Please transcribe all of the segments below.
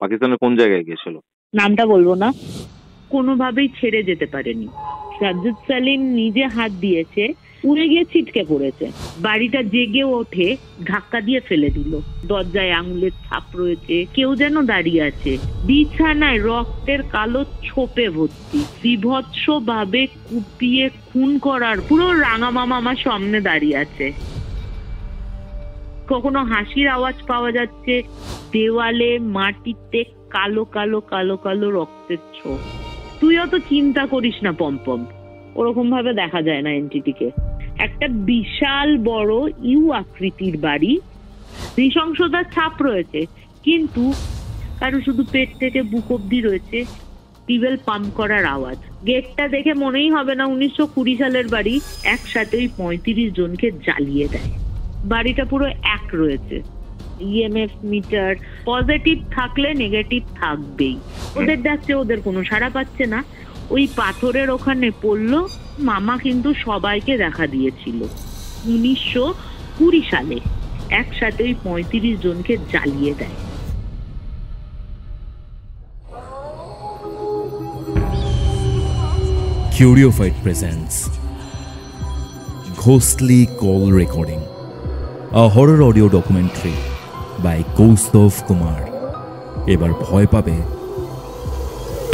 পাকিস্তানের কোন জায়গায় গিয়েছিল? নামটা বলবো না। কোনোভাবেই ছেড়ে যেতে পারেনি। সাজ্জাদ সালিম নিজে হাত দিয়েছে, উড়ে গিয়ে ছিটকে পড়েছে। বাড়িটা জেগে ওঠে, ধাক্কা দিয়ে ফেলে দিল। দরজায় আঙুলের ছাপ রয়েছে, কেউ যেন দাঁড়িয়ে আছে। বিছানায় রক্তের কালো ছোপে ভর্তি। বিভৎস ভাবে কুপিয়ে খুন করার পুরো রাঙা মামা আমার সামনে দাঁড়িয়ে আছে। কখনো হাসির আওয়াজ পাওয়া যাচ্ছে, দেওয়ালে মাটিতে কালো কালো কালো কালো রক্তের ছোপ। তুই অত চিন্তা করিস না পম্পম, ওরকম ভাবে দেখা যায় না এনটিটিকে। একটা বিশাল বড় ইউ আকৃতির বাড়ি, নৃশংসতার ছাপ রয়েছে, কিন্তু কারো শুধু পেট থেকে বুক অব্দি রয়েছে টিউবওয়েল পাম্প করার আওয়াজ। গেটটা দেখে মনেই হবে না 1920 সালের বাড়ি। একসাথে ওই 35 জনকে জ্বালিয়ে দেয়। বাড়িটা পুরো এক রয়েছে। ইএমএফ মিটার পজিটিভ থাকলে নেগেটিভ থাকবেই। ওদের ডাকছে, ওদের কোনো সাড়া পাচ্ছে না। ওই পাথরের ওখানে পড়লো। মামা কিন্তু সবাইকে দেখা দিয়েছিল 1920 সালে। একসাথে ওই 35 জনকে জ্বালিয়ে দেয়। Curiofite presents Ghostly Call Recording, a horror audio documentary by Kaustav Kumar. এবার ভয় পাবে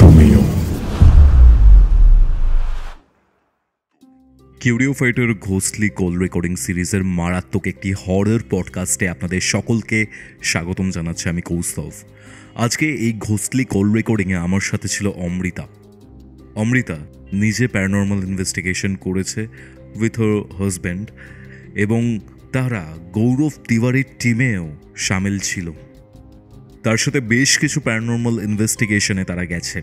তুমিও। কিউরিওফাইটের ঘোস্টলি কল রেকর্ডিং সিরিজের মারাত্মক একটি হরর পডকাস্টে আপনাদের সকলকে স্বাগতম জানাচ্ছি আমি কৌস্তভ। আজকে এই ঘোস্টলি কল রেকর্ডিংয়ে আমার সাথে ছিল অমৃতা। অমৃতা নিজে প্যারানর্মাল ইনভেস্টিগেশন করেছে উইথ হার হাজব্যান্ড, এবং তারা গৌরব তিওয়ারির টিমেও সামিল ছিল। তার সাথে বেশ কিছু প্যারানর্মাল ইনভেস্টিগেশনে তারা গেছে।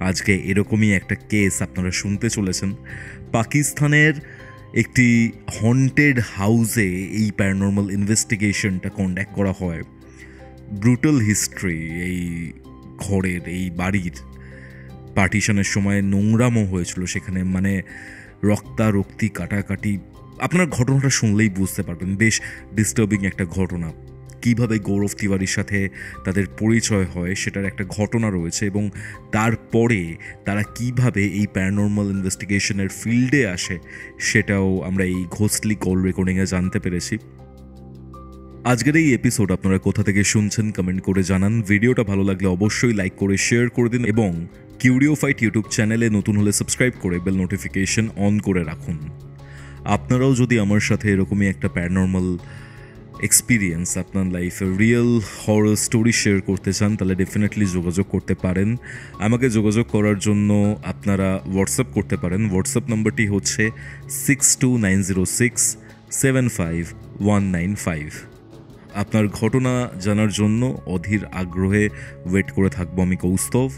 আজকে এরকমই একটা কেস আপনারা শুনতে চলেছেন। পাকিস্তানের একটি হন্টেড হাউসে এই প্যারানর্মাল ইনভেস্টিগেশনটা কন্ডাক্ট করা হয়। ব্রুটাল হিস্ট্রি এই ঘরের, এই বাড়ির। পার্টিশনের সময় নোংরামও হয়েছিল সেখানে, মানে রক্তারক্তি, কাটাকাটি। আপনার ঘটনাটা শুনলেই বুঝতে পারবেন, বেশ ডিস্টার্বিং একটা ঘটনা। কিভাবে গৌরব তিওয়ারির সাথে তাদের পরিচয় হয় সেটার একটা ঘটনা রয়েছে, এবং তারপরে তারা কিভাবে এই প্যারানর্মাল ইনভেস্টিগেশনের ফিল্ডে আসে সেটাও আমরা এই ঘোস্টলি কল রেকর্ডিংয়ে জানতে পেরেছি। আজকের এই এপিসোড আপনারা কোথা থেকে শুনছেন কমেন্ট করে জানান। ভিডিওটা ভালো লাগলে অবশ্যই লাইক করে শেয়ার করে দিন, এবং কিউরিওফাইট ইউটিউব চ্যানেলে নতুন হলে সাবস্ক্রাইব করে বেল নোটিফিকেশন অন করে রাখুন। আপনারাও যদি আমার সাথে এরকমই একটা প্যারানর্মাল এক্সপিরিয়েন্স, আপনার লাইফে রিয়েল হরর স্টোরি শেয়ার করতে চান, তাহলে ডেফিনেটলি যোগাযোগ করতে পারেন। আমাকে যোগাযোগ করার জন্য আপনারা হোয়াটসঅ্যাপ করতে পারেন। হোয়াটসঅ্যাপ নাম্বারটি হচ্ছে 6290675195। আপনার ঘটনা জানার জন্য অধীর আগ্রহে ওয়েট করে থাকবো আমি কৌস্তভ।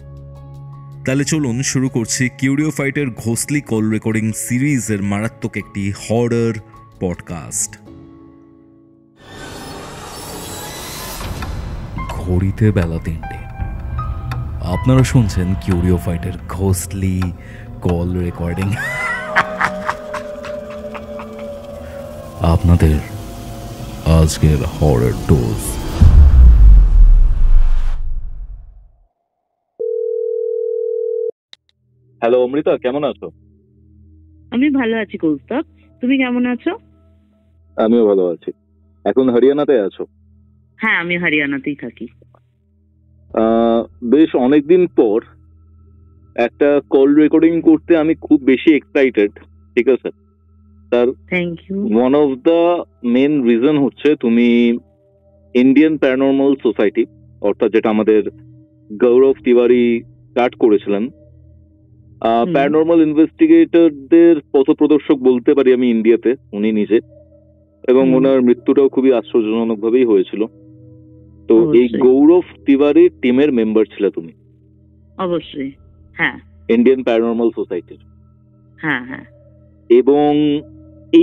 তাহলে চলুন শুরু করছি কিউরিওফাইটের ঘোস্টলি কল রেকর্ডিং সিরিজের মারাত্মক একটি হরর পডকাস্ট। ঘড়িতে বেলা 3টে। আপনারা শুনছেন কিউরিওফাইটের ঘোস্টলি কল রেকর্ডিং। আপনাদের আজকের হরর ডোজ। হ্যালো অমৃতা, কেমন আছো? আমি ভালো আছি কৌস্তব, তুমি কেমন আছো? আমিও ভালো আছি। এখন হরিয়ানাতে আছো? হ্যাঁ, আমি হরিয়ানাতেই থাকি। বেশ অনেকদিন পর একটা কল রেকর্ডিং করতে আমি খুব বেশি এক্সাইটেড। ঠিক আছে, তার thank you. One of the main reason হচ্ছে তুমি ইন্ডিয়ান প্যারানর্মাল সোসাইটি, অর্থাৎ যেটা আমাদের গৌরব তিওয়ারি স্টার্ট করেছিলেন, প্যারানর্মাল ইনভেস্টিগেটরদের পথপ্রদর্শক বলতে পারি আমি ইন্ডিয়াতে, উনি নিজে। এবং ওনার মৃত্যুটাও খুবই আশ্চর্যজনক ভাবেই হয়েছিল। তো এই গৌরব তিওয়ারি টিমের মেম্বার ছিলে তুমি? অবশ্যই, হ্যাঁ। ইন্ডিয়ান প্যারানর্মাল সোসাইটির? হ্যাঁ হ্যাঁ। এবং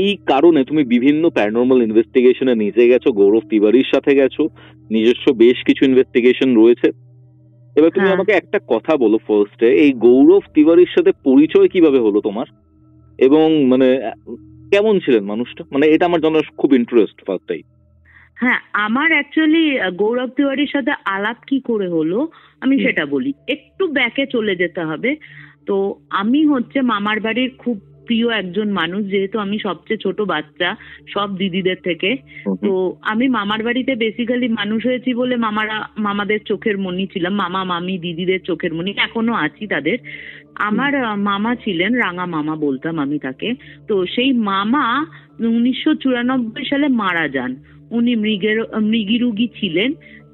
এই কারণে তুমি বিভিন্ন প্যারানর্মাল ইনভেস্টিগেশনে নিজে গেছো, গৌরব তিওয়ারির সাথে গেছো, নিজস্ব বেশ কিছু ইনভেস্টিগেশন রয়েছে। এবার তুমি আমাকে একটা কথা বলো ফার্স্টে, এই গৌরব তিওয়ারির সাথে পরিচয় কিভাবে হলো তোমার, এবং মানে কেমন ছিলেন মানুষটা? মানে এটা আমার জন্য খুব ইন্টারেস্ট ফার্স্টটাই। হ্যাঁ, আমার অ্যাকচুয়ালি গৌরব তিওয়ারির সাথে আলাপ কি করে হলো আমি সেটা বলি। একটু ব্যাকে চলে যেতে হবে। তো আমি হচ্ছে মামার বাড়ির খুব প্রিয় একজন মানুষ, যেহেতু আমি সবচেয়ে ছোট বাচ্চা সব দিদিদের থেকে। তো আমি মামার বাড়িতে বেসিক্যালি মানুষ হয়েছি বলে মামাদের চোখের মণি ছিলাম, মামা মামি দিদিদের চোখের মণি, এখনো আছি তাদের। আমার মামা ছিলেন, রাঙা মামা বলতাম আমি তাকে। তো সেই মামা 1994 সালে মারা যান। উনি মৃগী রোগী ছিলেন।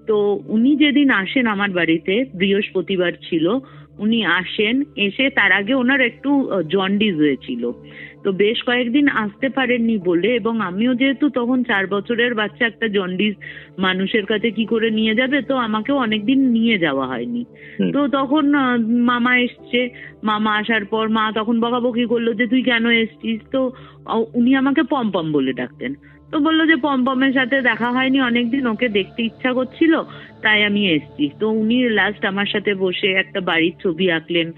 তো উনি যেদিন আসেন আমার বাড়িতে, বৃহস্পতিবার ছিল, উনি আসেন, এসে তার আগে ওনার একটু জন্ডিস হয়েছিল। তো বেশ কয়েকদিন আসতে পারেননি বলে, এবং আমিও যেহেতু তখন 4 বছরের বাচ্চা, একটা জন্ডিস মানুষের কাছে কি করে নিয়ে যাবে, তো আমাকেও অনেকদিন নিয়ে যাওয়া হয়নি। তো তখন মামা এসছে। মামা আসার পর মা তখন বকাবকি করলো যে তুই কেন এসছিস। তো উনি আমাকে পম্পম বলে ডাকতেন। তো বললো যে পম্পমের সাথে দেখা হয়নি অনেকদিন, ওকে দেখতে ইচ্ছা করছিল, তাই আমি এসছি। তো উনি লাস্ট আমার সাথে বসে একটা বাড়ির ছবি আঁকলেন,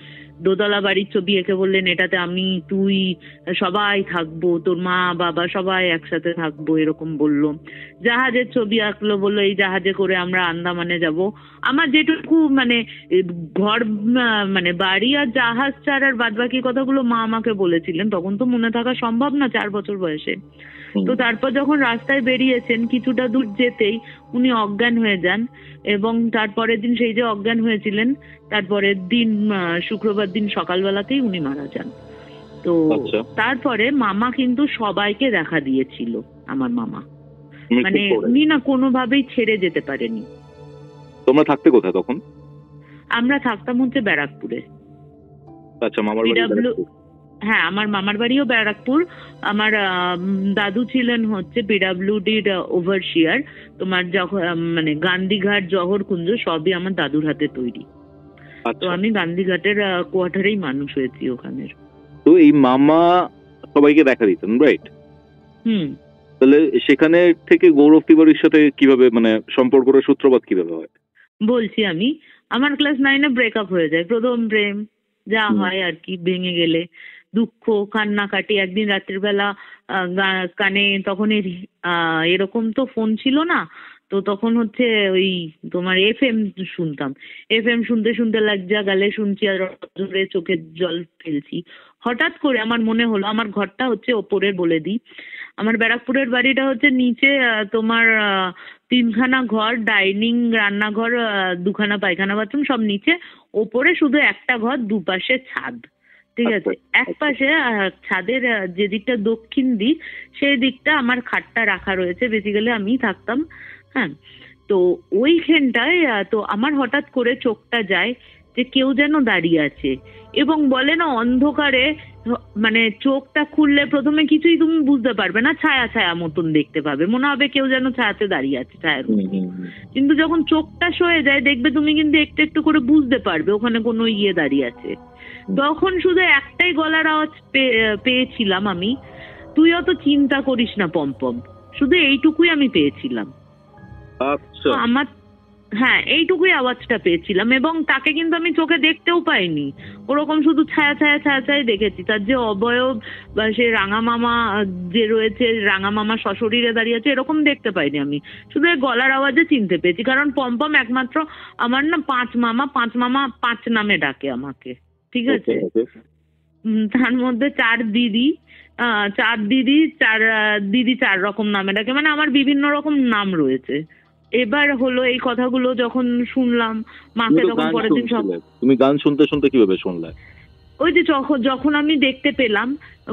দোতলা বাড়ির ছবি এঁকে বললেন এটাতে আমি, তুই, সবাই থাকবো, তোর মা বাবা সবাই একসাথে থাকবো, এরকম বললো। জাহাজের ছবি আঁকলো, বললো এই জাহাজে করে আমরা আন্দামানে যাব। আমার যেটুকু মানে ঘর, মানে বাড়ি আর জাহাজ ছাড়ার বাদ বাকি কথাগুলো মা আমাকে বলেছিলেন। তখন তো মনে থাকা সম্ভব না 4 বছর বয়সে। তো তারপর যখন রাস্তায় বেরিয়েছেন, কিছুটা দূর যেতেই উনি অজ্ঞান হয়ে যান, এবং তারপরের দিন, সেই যে অজ্ঞান হয়েছিলেন, তারপরের দিন শুক্রবার দিন সকালবেলাতেই উনি মারা যান। তো তারপরে মামা কিন্তু সবাইকে দেখা দিয়েছিল, আমার মামা, মানে উনি না কোনোভাবেই ছেড়ে যেতে পারেনি। তোমরা থাকতে কোথায় তখন? আমরা থাকতাম হচ্ছে ব্যারাকপুরে। আচ্ছা, মামার বাড়ি? হ্যাঁ, আমার মামার বাড়িও ব্যারাকপুর। আমার দাদু ছিলেন হচ্ছে পিডাব্লিউডির ওভারসিয়ার। তোমার যখন মানে গান্ধীঘাট, জওহরকুঞ্জ সবই আমার দাদুর হাতে তৈরি। তো আমি গান্ধীঘাটের কোয়ার্টারেই মানুষ হয়েছি ওখানের। তো এই মামা সবাইকে দেখা দিতেন, রাইট? তাহলে সেখানে থেকে গৌরব তিওয়ারির সাথে কিভাবে, মানে সম্পর্কটা সূত্রপাত কিভাবে হয়? বলছি, আমি আমার ক্লাস 9-এ ব্রেকআপ হয়ে যায়, প্রথম প্রেম যা হয় আর কি, ভেঙে গেলে দুঃখ, কান্নাকাটি। একদিন রাত্রির বেলা কানে, তখন এরকম তো ফোন ছিল না, তো তখন হচ্ছে ওই তোমার FM শুনতাম। FM শুনতে শুনতে লজ্জা গালে শুনছি আর ধরে চোখের জল ফেলছি। হঠাৎ করে আমার মনে হলো, আমার ঘরটা হচ্ছে ওপরের, বলে দিই, আমার ব্যারাকপুরের বাড়িটা হচ্ছে নিচে তোমার 3খানা ঘর, ডাইনিং, রান্নাঘর, 2খানা পায়খানা বাথরুম সব নিচে, ওপরে শুধু একটা ঘর, দুপাশে ছাদ। ঠিক আছে, এক পাশে ছাদের যে দিকটা দক্ষিণ দিক, সেই দিকটা আমার খাটটা রাখা রয়েছে, বেসিক্যালি আমি থাকতাম। হ্যাঁ, তো ওইখানটায় তো আমার হঠাৎ করে চোখটা যায় যে কেউ যেন দাঁড়িয়ে আছে, এবং বলে না অন্ধকারে, মানে চোখটা খুললে প্রথমে কিছুই তুমি বুঝতে পারবে না, ছায়া ছায়া মতন দেখতে পাবে, মনে হবে কেউ যেন ছায়াতে দাঁড়িয়ে আছে, ছায়ার। কিন্তু যখন চোখটা সয়ে যায় দেখবে তুমি কিন্তু একটু একটু করে বুঝতে পারবে ওখানে কোনো দাঁড়িয়ে আছে। তখন শুধু একটাই গলার আওয়াজ পেয়েছিলাম আমি, তুই অত চিন্তা করিস না পম্পম, শুধু এইটুকুই আমি পেয়েছিলাম। আমার, হ্যাঁ, এইটুকুই আওয়াজটা পেয়েছিলাম, এবং তাকে কিন্তু আমি চোখে দেখতেও পাইনি, ওরকম শুধু ছায়া ছায়া ছায়া ছায়া দেখেছি। তার যে অবয়ব বা সে রাঙা মামা যে রয়েছে, রাঙা মামা সশরীরে দাঁড়িয়ে আছে, এরকম দেখতে পাইনি আমি, শুধু গলার আওয়াজে চিনতে পেয়েছি। কারণ পম্পম একমাত্র আমার না 5 মামা 5 নামে ডাকে আমাকে, ঠিক আছে? তার মধ্যে 4 দিদি, 4 দিদি 4 রকম নামে ডাকে, মানে আমার বিভিন্ন রকম নাম রয়েছে। এবার হলো এই কথাগুলো যখন শুনলাম মাকে, তখন পরের দিন তুমি গান শুনতে শুনতে কিভাবে শুনলে? ওই যে যখন আমি দেখতে পেলাম,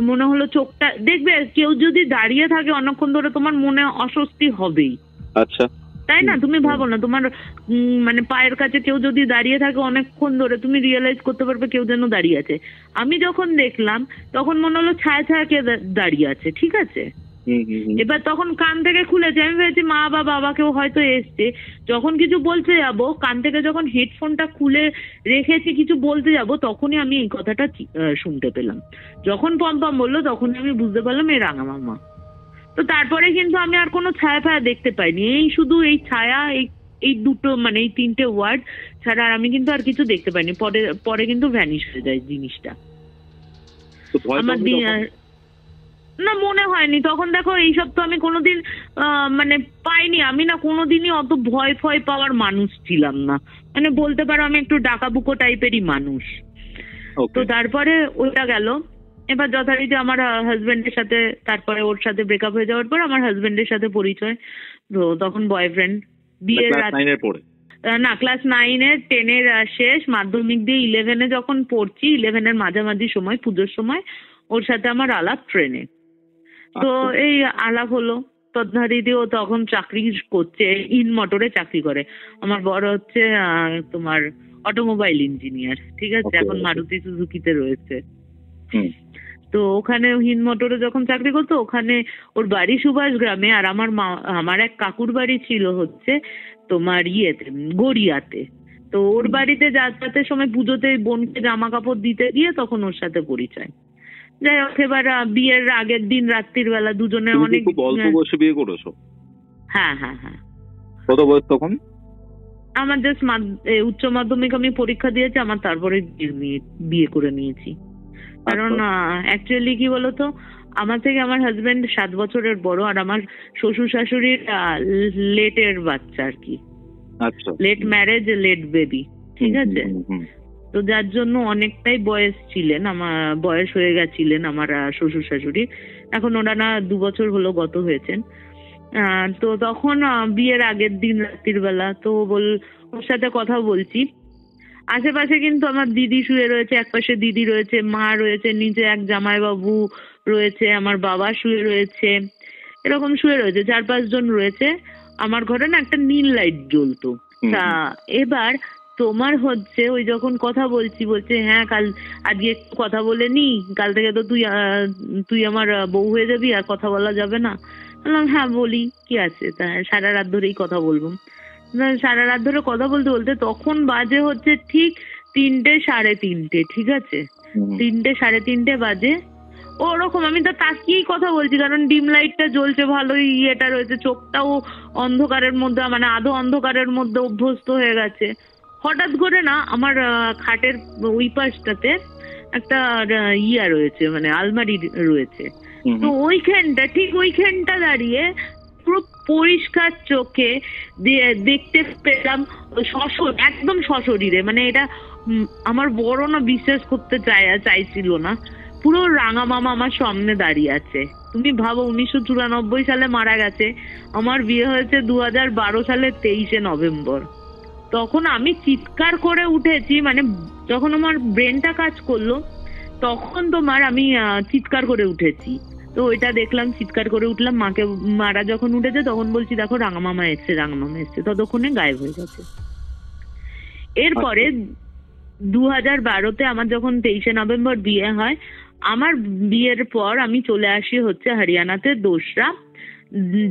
মনে হলো চোখটা, দেখবে কেউ যদি দাঁড়িয়ে থাকে অনেকক্ষণ ধরে, তোমার মনে অস্বস্তি হবেই। আচ্ছা, তাই না? তুমি ভাবো না, তোমার মানে পায়ের কাছে কেউ যদি দাঁড়িয়ে থাকে অনেকক্ষণ ধরে, তুমি রিয়েলাইজ করতে পারবে কেউ যেন দাঁড়িয়ে আছে। আমি যখন দেখলাম তখন মনে হলো ছায়া ছায়া কে দাঁড়িয়ে আছে, ঠিক আছে? এবার তখন কান থেকে খুলেছে, আমি ভেবেছি মা বা বাবা কেউ হয়তো এসছে। যখন কিছু বলতে যাব, কান থেকে যখন হেডফোনটা খুলে রেখেছি কিছু বলতে যাব, তখনই আমি এই কথাটা শুনতে পেলাম। যখন পম্পম বললো তখনই আমি বুঝতে পারলাম এই রাঙা মামা। তো তারপরে কিন্তু আমি আর কোনো ছায়া ফায়া দেখতে পাইনি, এই শুধু এই ছায়া, এই দুটো, মানে এই 3টে ওয়ার্ড ছাড়া আর আমি কিন্তু আর কিছু দেখতে পাইনি। পরে কিন্তু ভ্যানিশ হয়ে যায় জিনিসটা। আমার না, মনে হয়নি তখন। দেখো এইসব তো আমি কোনোদিন মানে পাইনি। আমি না কোনোদিনই অত ভয় ফয় পাওয়ার মানুষ ছিলাম না, মানে বলতে পারো আমি একটু ডাকাবুকো টাইপেরই মানুষ। তো তারপরে ওইটা গেল। এবার যথারীতি আমার হাজবেন্ডের সাথে, তারপরে ওর সাথে ব্রেকআপ হয়ে যাওয়ার পর আমার হাজবেন্ডের সাথে পরিচয়। তো তখন বয়ফ্রেন্ড, বিয়ের রাত না, ক্লাস 9-এর 10-এর শেষ, মাধ্যমিক দিয়ে 11-এ যখন পড়ছি, 11-এর মাঝামাঝি সময়, পুজোর সময় ওর সাথে আমার আলাপ ট্রেনে। তো এই আলাপ হলো, তৎধারিদি ও তখন চাকরি করছে, ইন মোটরে চাকরি করে। আমার বড় হচ্ছে তোমার অটোমোবাইল ইঞ্জিনিয়ার, ঠিক আছে, এখন মারুতি সুজুকিতে রয়েছে। তো ওখানে হিন মোটরে যখন চাকরি করতো, ওখানে ওর বাড়ি সুভাষ গ্রামে, আর আমার এক কাকুর বাড়ি ছিল হচ্ছে তোমার ইয়েতে, গড়িয়াতে। তো ওর বাড়িতে যাতায়াতের সময় পুজোতে বোনকে জামা কাপড় দিতে গিয়ে তখন ওর সাথে পরিচয়। যাই হোক, এবার বিয়ের আগের দিন রাত্রির বেলা দুজনে অনেক অল্প বয়সে বিয়ে করেছো? হ্যাঁ হ্যাঁ হ্যাঁ। কত বয়স তখন? আমার জাস্ট উচ্চ মাধ্যমিক আমি পরীক্ষা দিয়েছি, আমার তারপরে বিয়ে করে নিয়েছি। কারণ অ্যাকচুয়ালি কি বলতো, আমার থেকে আমার হাজবেন্ড 7 বছরের বড়, আর আমার শ্বশুর শাশুড়ির লেটের বাচ্চা আর কি, লেট ম্যারেজ লেট বেবি, ঠিক আছে। তো যার জন্য অনেকটাই বয়স হয়ে গেছিলেন আমার শ্বশুর শাশুড়ি। এখন ওরা না 2 বছর হলো গত হয়েছেন। তো তখন বিয়ের আগের দিন রাত্রির বেলা তো ওর সাথে কথা বলছি, আশেপাশে কিন্তু আমার দিদি শুয়ে রয়েছে, একপাশে দিদি রয়েছে, মা রয়েছে, নিচে এক জামাইবাবু রয়েছে, আমার বাবা শুয়ে রয়েছে, এরকম শুয়ে রয়েছে, 4-5 জন রয়েছে। আমার ঘরে না একটা নীল লাইট জ্বলতো। তা এবার তোমার হচ্ছে ওই যখন কথা বলছে হ্যাঁ আজকে একটু কথা বলে নি, কাল থেকে তো তুই আমার বউ হয়ে যাবি, আর কথা বলা যাবে না। বললাম হ্যাঁ বলি, কি আছে, তা সারা রাত ধরেই কথা বলবো। সারা রাত ধরে কথা বলতে বলতে তখন বাজে হচ্ছে ঠিক 3টে 3:30, ঠিক আছে, 3টে 3:30 বাজে। ওরকম আমি তো তাকিয়েই কথা বলছি, কারণ ডিম লাইটটা জ্বলছে, ভালোই ইয়েটা রয়েছে, চোখটাও অন্ধকারের মধ্যে, মানে আধো অন্ধকারের মধ্যে অভ্যস্ত হয়ে গেছে। হঠাৎ করে না আমার খাটের ওই পাশটাতে একটা ইয়া রয়েছে, মানে আলমারি রয়েছে। তো ওইখানটা দাঁড়িয়ে পুরো পরিষ্কার চোখে দেখতে পেলাম একদম সশরীরে, মানে এটা আমার বড় না বিশ্বাস করতে চাইছিল না, পুরো রাঙা মামা আমার সামনে দাঁড়িয়ে আছে। তুমি ভাবো 1994 সালে মারা গেছে, আমার বিয়ে হয়েছে 2012 সালের 23শে নভেম্বর। তখন আমি চিৎকার করে উঠেছি, মানে যখন আমার ব্রেনটা কাজ করলো তখন তোমার আমি চিৎকার করে উঠেছি। তো ওইটা দেখলাম, চিৎকার করে উঠলাম, মারা যখন উঠেছে তখন বলছি দেখো রাঙা মামা এসছে, ততক্ষণে গায়েব হয়ে গেছে। এরপরে 2012-তে আমার যখন 23শে নভেম্বর বিয়ে হয়, আমার বিয়ের পর আমি চলে আসি হচ্ছে হরিয়ানাতে 2রা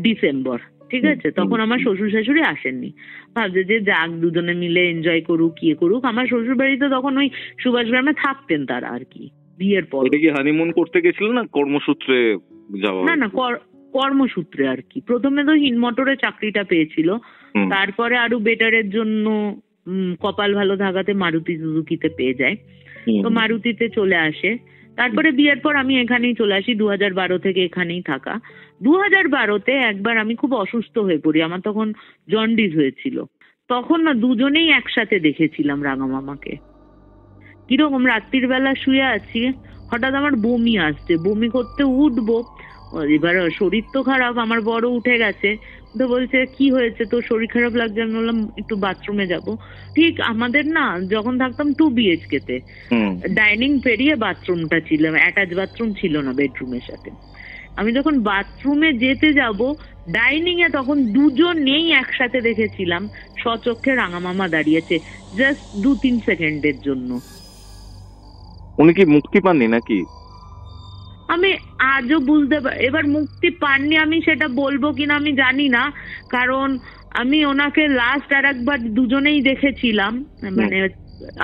ডিসেম্বর, ঠিক আছে। তখন আমার শ্বশুর শাশুড়ি আসেননি, ভাবছে যে যাক দুজনে মিলে এনজয় করুক, ইয়ে করুক। আমার শ্বশুর বাড়িতে তখন ওই সুভাষ গ্রামে থাকতেন তারা আর কি, বিয়ের পর। এটা কি হানিমুন করতে গেছিল না কর্মসূত্রে যাওয়া? না কর্মসূত্রে আর কি। প্রথমে তো হিন মোটরে চাকরিটা পেয়েছিল, তারপরে আরো বেটারের জন্য কপাল ভালো থাকাতে মারুতি সুজুকিতে পেয়ে যায়, তো মারুতিতে চলে আসে। তারপরে বিয়ের পর আমি এখানেই চলে আসি, 2012 থেকে এখানেই থাকা। 2012-তে একবার আমি খুব অসুস্থ হয়ে পড়ি, আমার তখন জন্ডিস হয়েছিল। তখন না দুজনেই একসাথে দেখেছিলাম রাঙা মামাকে। কিরকম রাত্রির বেলা শুয়ে আছি, হঠাৎ আমার বমি আসছে, বমি করতে উঠবো, এবার শরীর তো খারাপ, আমার বড় উঠে গেছে, তো বলছে কি হয়েছে, তোর শরীর খারাপ লাগছে? আমি বললাম একটু বাথরুমে যাব। ঠিক আমাদের না যখন থাকতাম 2 BHK-তে, ডাইনিং পেরিয়ে বাথরুমটা ছিল, অ্যাটাচ বাথরুম ছিল না বেডরুমের সাথে। আমি যখন বাথরুমে যেতে যাব, ডাইনিং এ তখন দুজনেই একসাথে দেখেছিলাম সচক্ষে রাঙা মামা দাঁড়িয়েছে, জাস্ট 2-3 সেকেন্ডের জন্য। উনি কি মুক্তি পাননি নাকি? আমি আজও এবার মুক্তি পাননি আমি সেটা বলবো কিনা আমি জানি না, কারণ আমি ওনাকে লাস্ট আর একবার দুজনেই দেখেছিলাম, মানে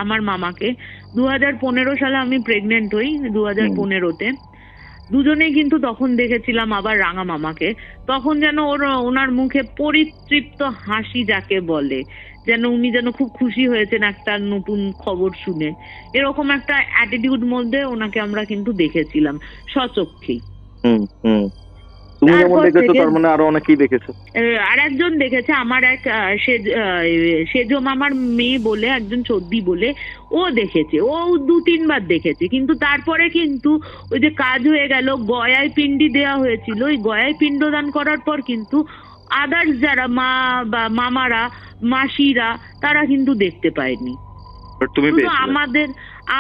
আমার মামাকে 2015 সালে আমি প্রেগনেন্ট হই, 2015-তে দুজনেই কিন্তু তখন দেখেছিলাম আবার রাঙা মামাকে। তখন যেন ওনার মুখে পরিতৃপ্ত হাসি যাকে বলে, যেন উনি যেন খুব খুশি হয়েছেন একটা নতুন খবর শুনে, এরকম একটা অ্যাটিটিউড মধ্যে ওনাকে আমরা কিন্তু দেখেছিলাম সচক্ষেই। হুম হুম তুমি যেমন তারপর দেখেছো থেকে তার মানে আরো অনেকেই দেখেছে। আর একজন দেখেছে, আমার এক সেজ মামার মেয়ে বলে একজন চোদ্দি বলে, ও দেখেছে, ও 2-3 বার দেখেছে। কিন্তু তারপরে কিন্তু ওই যে কাজ হয়ে গেল, গয়ায় পিণ্ডি দেওয়া হয়েছিল, ওই গয়ায় পিণ্ডদান করার পর কিন্তু আদার্স যারা মা বা মামারা মাসিরা তারা কিন্তু দেখতে পায়নি। বাট তুমি শুধু পেয়েছিলে। আমাদের,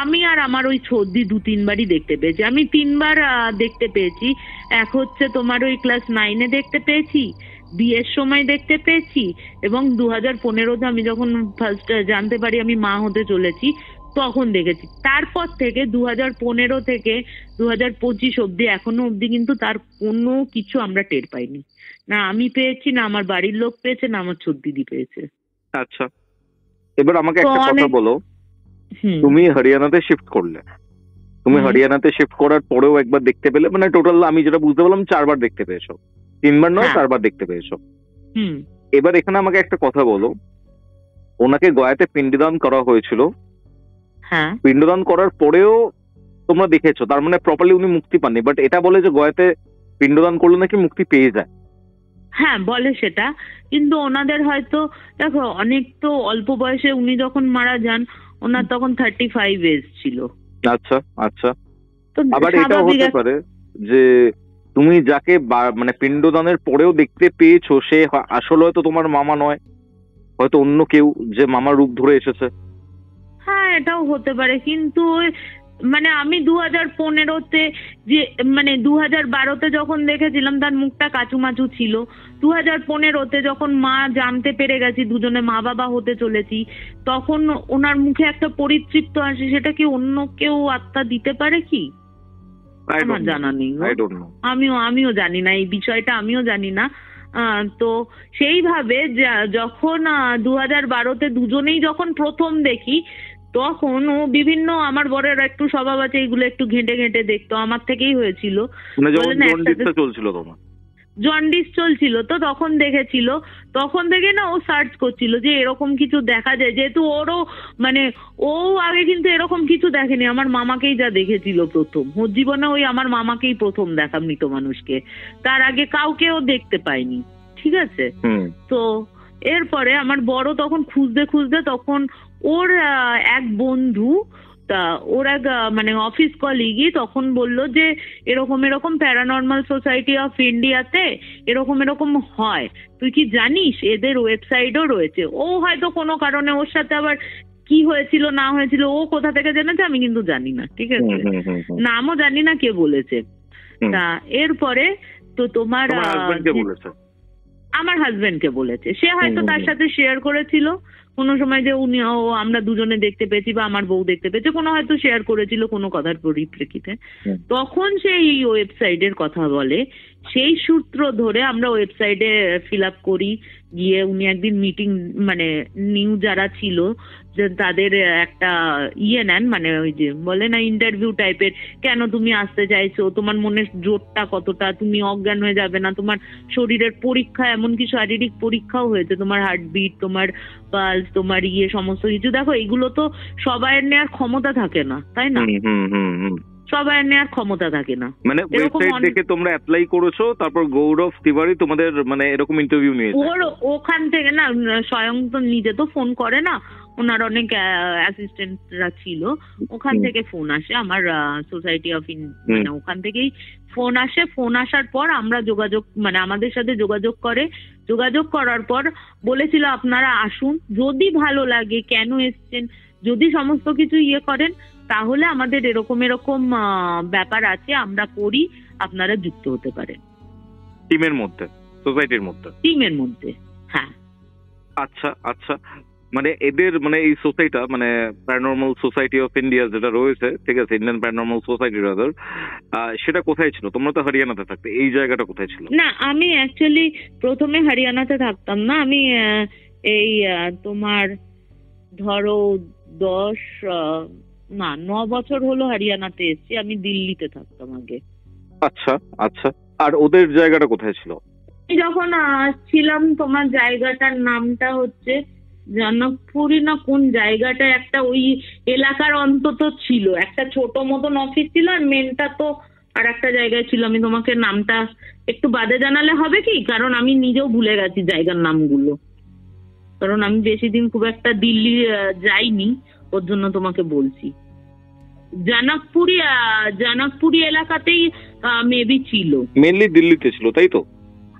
আমি আর আমার ওই সর্দি 2-3বারই দেখতে পেয়েছি। আমি 3বার দেখতে পেয়েছি। এক হচ্ছে তোমার ওই ক্লাস 9-এ দেখতে পেয়েছি, বিয়ের সময় দেখতে পেয়েছি, এবং 2015-তে আমি যখন ফার্স্ট জানতে পারি আমি মা হতে চলেছি তখন দেখেছি। তারপর থেকে 2015 থেকে 2025 অব্দি এখনো অব্দি কিন্তু তার কোনো কিছু আমরা টের পাইনি। না আমি পেয়েছি, না আমার বাড়ির লোক পেয়েছে, না আমার দিদি পেয়েছে। আচ্ছা, এবার আমাকে তো একটা কথা অনেক- বলো, হুম। তুমি হরিয়ানাতে শিফট করলে, তুমি হুম। হরিয়ানাতে শিফট করার পরেও একবার দেখতে পেলে, মানে টোটাল আমি যেটা বুঝতে পারলাম 4বার দেখতে পেয়েছো, 3বার নয় হ্যাঁ। 4বার দেখতে পেয়েছো। হুম। এবার এখানে আমাকে একটা কথা বলো, ওনাকে গয়াতে পিণ্ডদান করা হয়েছিল, হ্যাঁ। পিণ্ডদান করার পরেও তোমরা দেখেছো, তার মানে প্রপারলি উনি মুক্তি পাননি। বাট এটা বলে যে গয়াতে পিণ্ডদান করলে নাকি মুক্তি পেয়ে যায়। হ্যাঁ বলে সেটা, কিন্তু ওনাদের হয়তো দেখো অনেক তো অল্প বয়সে উনি যখন মারা যান ওনার তখন 35 এজ ছিল। আচ্ছা আচ্ছা, তো আবার এটাও স্বাভাবিক হতে পারে যে তুমি যাকে মানে পিণ্ডদানের পরেও দেখতে পেয়েছো সে আসলে হয়তো তোমার মামা নয়, হয়তো অন্য কেউ যে মামার রূপ ধরে এসেছে। হ্যাঁ এটাও হতে পারে, কিন্তু মানে আমি 2015-তে যে মানে 2012-তে যখন দেখেছিলাম তার মুখটা কাচুমাচু ছিল। 2015-তে যখন মা জানতে পেরে গেছি দুজনে মা বাবা হতে চলেছি, তখন ওনার মুখে একটা পরিতৃপ্ত আসে, সেটা কি অন্য কেউ আত্মা দিতে পারে কি? I don't আমার know. জানা নেই গো। I don't know. আমিও জানি না এই বিষয়টা, আমিও জানি না। তো সেইভাবে যখন 2012-তে দুজনেই যখন প্রথম দেখি, তখন ও বিভিন্ন, আমার বরের একটু স্বভাব আছে এইগুলো একটু ঘেঁটে ঘেঁটে দেখতো, আমার থেকেই হয়েছিল। মানে যখন বলে না, জন্ডিসটা চলছিল তোমার। জন্ডিস চলছিল তো তখন দেখেছিল, তখন থেকে না ও সার্চ করছিল যে এরকম কিছু দেখা যায়, যেহেতু ওরও মানে ও আগে কিন্তু এরকম কিছু দেখেনি, আমার মামাকেই যা দেখেছিল প্রথম, ওর জীবনে ওই আমার মামাকেই প্রথম দেখা মৃত মানুষকে, তার আগে কাউকে ও দেখতে পায়নি। ঠিক আছে, তো এরপরে আমার বড় তখন খুঁজতে খুঁজতে তখন ওর এক বন্ধু, তা ওর এক মানে অফিস কলিগই তখন বলল যে এরকম এরকম প্যারানর্মাল সোসাইটি অফ ইন্ডিয়াতে এরকম এরকম হয়, তুই কি জানিস? এদের ওয়েবসাইটও রয়েছে। ও হয়তো কোনো কারণে ওর সাথে আবার কি হয়েছিল না হয়েছিল ও কোথা থেকে জেনেছে আমি কিন্তু জানি না, ঠিক আছে, নামও জানি না কে বলেছে। তা এরপরে তো তোমার আমার হাজবেন্ডকে বলেছে, সে হয়তো তার সাথে শেয়ার করেছিল কোনো সময় যে উনি আমরা দুজনে দেখতে পেয়েছি বা আমার বউ দেখতে পেয়েছে, কোনো হয়তো শেয়ার করেছিল কোনো কথার পরিপ্রেক্ষিতে, তখন সেই ওয়েবসাইটের কথা বলে। সেই সূত্র ধরে আমরা ওয়েবসাইটে ফিল আপ করি, গিয়ে উনি একদিন মিটিং মানে নিউ যারা ছিল যে তাদের একটা নেন, মানে ওই যে বলে না ইন্টারভিউ টাইপের, কেন তুমি আসতে চাইছো, তোমার মনের জোরটা কতটা, তুমি অজ্ঞান হয়ে যাবে না, তোমার শরীরের পরীক্ষা, এমনকি শারীরিক পরীক্ষাও হয়েছে, তোমার হার্টবিট, তোমার পালস, তোমার সমস্ত কিছু। দেখো এগুলো তো সবাইয়ের নেওয়ার ক্ষমতা থাকে না, তাই না? সবাই নেওয়ার ক্ষমতা থাকে না। মানে ওয়েবসাইট দেখে তোমরা অ্যাপ্লাই করেছো, তারপর গৌরব তিওয়ারি তোমাদের মানে এরকম ইন্টারভিউ নিয়েছে? ওর ওখান থেকে না, স্বয়ং তো নিজে তো ফোন করে না, ওনার অনেক অ্যাসিস্ট্যান্টরা ছিল, ওখান থেকে ফোন আসে আমার সোসাইটি অফ মানে ওখান থেকেই ফোন আসে। ফোন আসার পর আমরা যোগাযোগ মানে আমাদের সাথে যোগাযোগ করে, যোগাযোগ করার পর বলেছিল আপনারা আসুন, যদি ভালো লাগে কেন এসছেন, যদি সমস্ত কিছু করেন তাহলে আমাদের এরকম এরকম ব্যাপার আছে আমরা করি, আপনারা যুক্ত হতে পারেন টিমের মধ্যে, সোসাইটির মধ্যে, টিমের মধ্যে। হ্যাঁ আচ্ছা আচ্ছা, মানে এদের মানে এই সোসাইটি মানে প্যারানর্মাল সোসাইটি অফ ইন্ডিয়া যেটা রয়েছে, ঠিক আছে, ইন্ডিয়ান প্যারানর্মাল সোসাইটি রাদার, সেটা কোথায় ছিল? তোমরা তো হরিয়ানাতে থাকতে, এই জায়গাটা কোথায় ছিল? না আমি অ্যাকচুয়ালি প্রথমে হরিয়ানাতে থাকতাম না, আমি এই তোমার ধরো 9 বছর হলো হরিয়ানাতে এসেছি, আমি দিল্লিতে থাকতাম আগে। আচ্ছা আচ্ছা, আর ওদের জায়গাটা কোথায় ছিল? যখন ছিলাম তোমার জায়গাটার নামটা হচ্ছে জনকপুরি না কোন জায়গাটা, একটা ওই এলাকার অন্তত ছিল একটা ছোট মতন অফিস ছিল, আর মেনটা তো আর একটা জায়গায় ছিল, আমি তোমাকে নামটা একটু বাদে জানালে হবে কি, কারণ আমি নিজেও ভুলে গেছি জায়গার নামগুলো, কারণ আমি বেশি দিন খুব একটা দিল্লি যাইনি, ওর জন্য তোমাকে বলছি। জানাকপুরি এলাকাতেই মেবি ছিল, মেনলি দিল্লিতে ছিল তাই তো?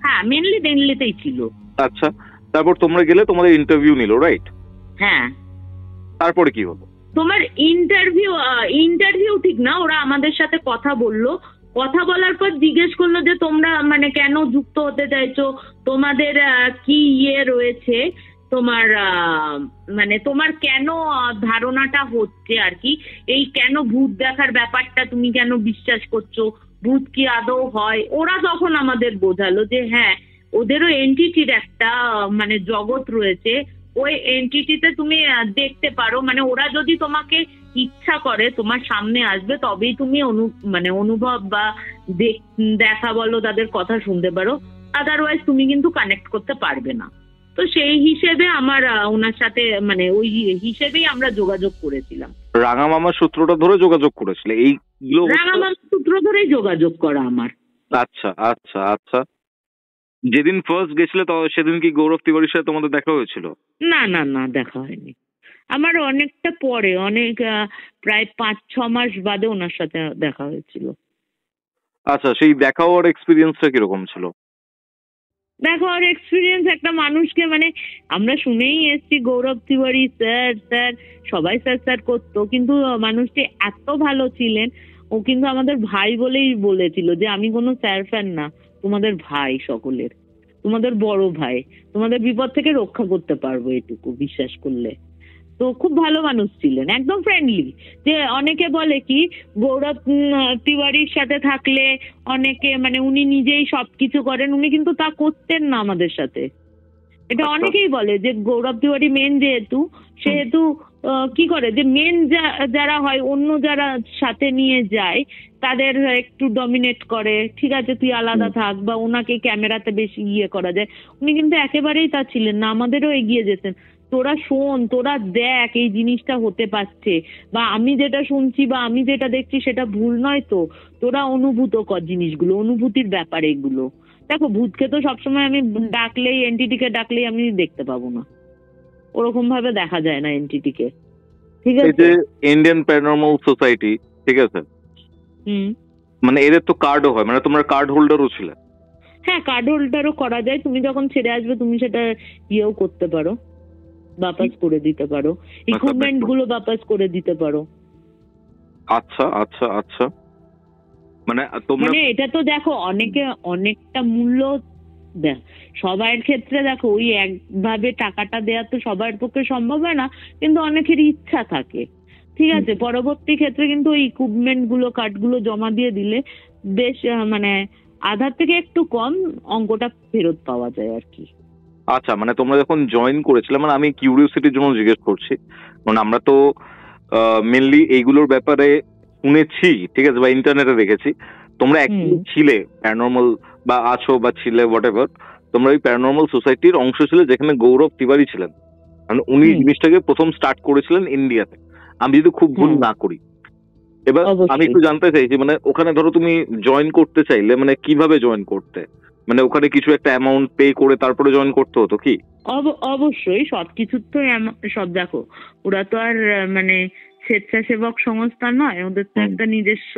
হ্যাঁ মেনলি দিল্লিতেই ছিল। আচ্ছা, তারপর তোমরা গেলে, তোমাদের ইন্টারভিউ নিল, রাইট? হ্যাঁ, তারপরে কি হলো? তোমার ইন্টারভিউ ঠিক না, ওরা আমাদের সাথে কথা বললো, কথা বলার পর জিজ্ঞেস করলো যে তোমরা মানে কেন যুক্ত হতে চাইছো, তোমাদের কি রয়েছে, তোমার মানে তোমার কেন ধারণাটা হচ্ছে আর কি, এই কেন ভূত দেখার ব্যাপারটা তুমি কেন বিশ্বাস করছো, ভূত কি আদৌ হয়। ওরা তখন আমাদের বোঝালো যে হ্যাঁ, ওদেরও এন্টিটির একটা মানে জগৎ রয়েছে, ওই এন্টিটিতে তুমি দেখতে পারো, মানে ওরা যদি তোমাকে ইচ্ছা করে তোমার সামনে আসবে, তবেই তুমি অনুভব বা দেখা বলো, তাদের কথা শুনতে পারো, আদারওয়াইজ তুমি কিন্তু কানেক্ট করতে পারবে না। তো সেই হিসেবে আমার ওনার সাথে মানে ওই হিসেবেই আমরা যোগাযোগ করেছিলাম। রাঙামামার সূত্রটা ধরে যোগাযোগ করেছিলে এইগুলো? রাঙামামার সূত্র ধরেই যোগাযোগ করা আমার। আচ্ছা আচ্ছা আচ্ছা, যেদিন ফার্স্ট গেছিলে সেদিন কি গৌরব তিওয়ারির সাথে তোমাদের দেখা হয়েছিল? না না না, দেখা হয়নি আমার, অনেকটা পরে, অনেক প্রায় 5-6 মাস বাদে ওনার সাথে দেখা হয়েছিল। আচ্ছা, সেই দেখা হওয়ার এক্সপিরিয়েন্সটা কিরকম ছিল? দেখো, আর এক্সপিরিয়েন্স একটা মানুষকে, মানে আমরা শুনেই এসছি গৌরব তিওয়ারি স্যার স্যার, সবাই স্যার স্যার করতো, কিন্তু মানুষটি এত ভালো ছিলেন, ও কিন্তু আমাদের ভাই বলেই বলেছিল যে আমি কোনো স্যার ফ্যান না, তোমাদের ভাই, সকলের তোমাদের বড় ভাই, তোমাদের বিপদ থেকে রক্ষা করতে পারবো, এটুকু বিশ্বাস করলে। তো খুব ভালো মানুষ ছিলেন, একদম ফ্রেন্ডলি। যে অনেকে বলে কি গৌরব তিওয়ারির সাথে থাকলে অনেকে মানে উনি নিজেই সবকিছু করেন, উনি কিন্তু তা করতেন না আমাদের সাথে। এটা অনেকেই বলে যে গৌরব তিওয়ারি মেন সেহেতু কি করে যে মেন যারা হয়, অন্য যারা সাথে নিয়ে যায় তাদের একটু ডমিনেট করে, ঠিক আছে তুই আলাদা থাক, বা ওনাকে ক্যামেরাতে বেশি করা যায়। উনি কিন্তু একেবারেই তা ছিলেন না, আমাদেরও এগিয়ে যেতেন, তোরা শোন, তোরা দেখ এই জিনিসটা হতে পারছে, বা আমি যেটা শুনছি বা আমি যেটা দেখছি সেটা ভুল নয় তো, তোরা অনুভূত কর জিনিসগুলো, অনুভূতির ব্যাপার এগুলো। দেখো, ভূতকে তো সবসময় আমি এনটিটিকে ডাকলেই আমি দেখতে পাবো না, ওরকম ভাবে দেখা যায় না এনটিটিকে, ঠিক আছে? এই যে ইন্ডিয়ান প্যারানরমাল সোসাইটি, ঠিক আছে, মানে এদের তো কার্ডও হয়, মানে তোমরা কার্ড হোল্ডারও ছিলে? হ্যাঁ, কার্ড হোল্ডারও করা যায়, তুমি যখন ছেড়ে আসবে তুমি সেটা করতে পারো, বাপাস করে দিতে পারো, ইকুইপমেন্ট গুলো বাপাস করে দিতে পারো। আচ্ছা আচ্ছা আচ্ছা, মানে এটা তো দেখো অনেকটা মূল্য, সবার ক্ষেত্রে দেখো ওই একভাবে টাকাটা দেওয়া তো সবার পক্ষে সম্ভব হয় না, কিন্তু অনেকের ইচ্ছা থাকে, ঠিক আছে, পরবর্তী ক্ষেত্রে কিন্তু ওই ইকুইপমেন্ট গুলো, কার্ড গুলো জমা দিয়ে দিলে বেশ মানে আধার থেকে একটু কম অঙ্কটা ফেরত পাওয়া যায় আর কি। আচ্ছা, মানে তোমরা যখন জয়েন করেছিলে, মানে আমি কিউরিওসিটির জন্য জিজ্ঞেস করছি, কারণ আমরা তো মেনলি এইগুলোর ব্যাপারে শুনেছি, ঠিক আছে, বা ইন্টারনেটে দেখেছি, তোমরা একদম ছিলে প্যারানরমাল, বা আছো বা ছিলে হোয়াটএভার, তোমরা ওই প্যারানরমাল সোসাইটির অংশ ছিলে যেখানে গৌরব তিওয়ারি ছিলেন, মানে উনি জিনিসটাকে প্রথম স্টার্ট করেছিলেন ইন্ডিয়াতে, আমি যদি খুব ভুল না করি। এবার আমি একটু জানতে চাইছি, মানে ওখানে ধরো তুমি জয়েন করতে চাইলে মানে কিভাবে জয়েন করতে, মানে ওখানে কিছু একটা অ্যামাউন্ট পে করে তারপরে জয়েন করতে হতো কি? অবশ্যই, সবকিছুর তো সব দেখো, ওরা তো আর মানে স্বেচ্ছাসেবক সংস্থা নয়, ওদের তো একটা নিজস্ব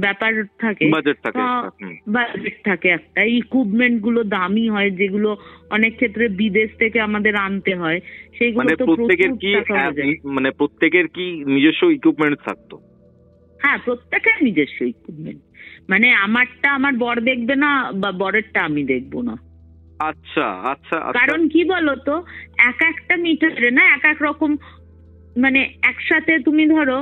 ব্যাপার থাকে, বাজেট থাকে একটা, ইকুইপমেন্ট গুলো দামি হয়, যেগুলো অনেক ক্ষেত্রে বিদেশ থেকে আমাদের আনতে হয়, সেইগুলো তো মানে প্রত্যেকের কি নিজস্ব ইকুইপমেন্ট থাকতো? হ্যাঁ, প্রত্যেকের নিজস্ব ইকুইপমেন্ট, মানে আমারটা আমার বর দেখবে না, বা বরেরটা আমি দেখবো না। আচ্ছা আচ্ছা, কারণ কি বলতো, একটা মিটারে না এক এক রকম, মানে একসাথে তুমি ধরো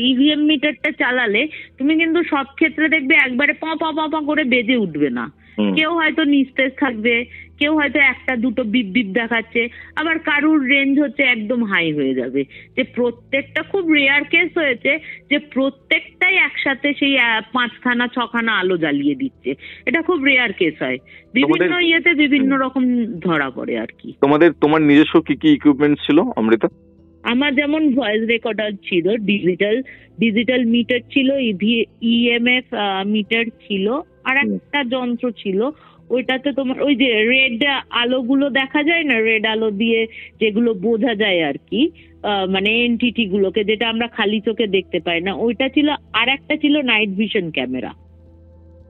ইভিএম মিটারটা চালালে তুমি কিন্তু সব ক্ষেত্রে দেখবে একবারে পা পা পা পা করে বেজে উঠবে না, কেউ হয়তো নিস্তেজ থাকবে, কেউ হয়তো একটা দুটো বিপ বিপ দেখাচ্ছে, আবার কারুর রেঞ্জ হচ্ছে একদম হাই হয়ে যাবে। যে প্রত্যেকটা খুব রেয়ার কেস হয়েছে যে প্রত্যেকটাই একসাথে সেই 5খানা 6খানা আলো জ্বালিয়ে দিচ্ছে, এটা খুব রেয়ার কেস হয়, বিভিন্ন বিভিন্ন রকম ধরা পড়ে আর কি। তোমার নিজস্ব কি কি ইকুইপমেন্ট ছিল অমৃতা? আমার যেমন ভয়েস রেকর্ডার ছিল, ডিজিটাল মিটার ছিল, ইএমএফ মিটার ছিল, আর একটা যন্ত্র ছিল ওইটাতে তোমার ওই যে রেড আলোগুলো দেখা যায় না, রেড আলো দিয়ে যেগুলো বোঝা যায় আর কি, মানে এনটিটি গুলোকে, যেটা আমরা খালি চোখে দেখতে পাই না, ওইটা ছিল। আর একটা ছিল নাইট ভিশন ক্যামেরা।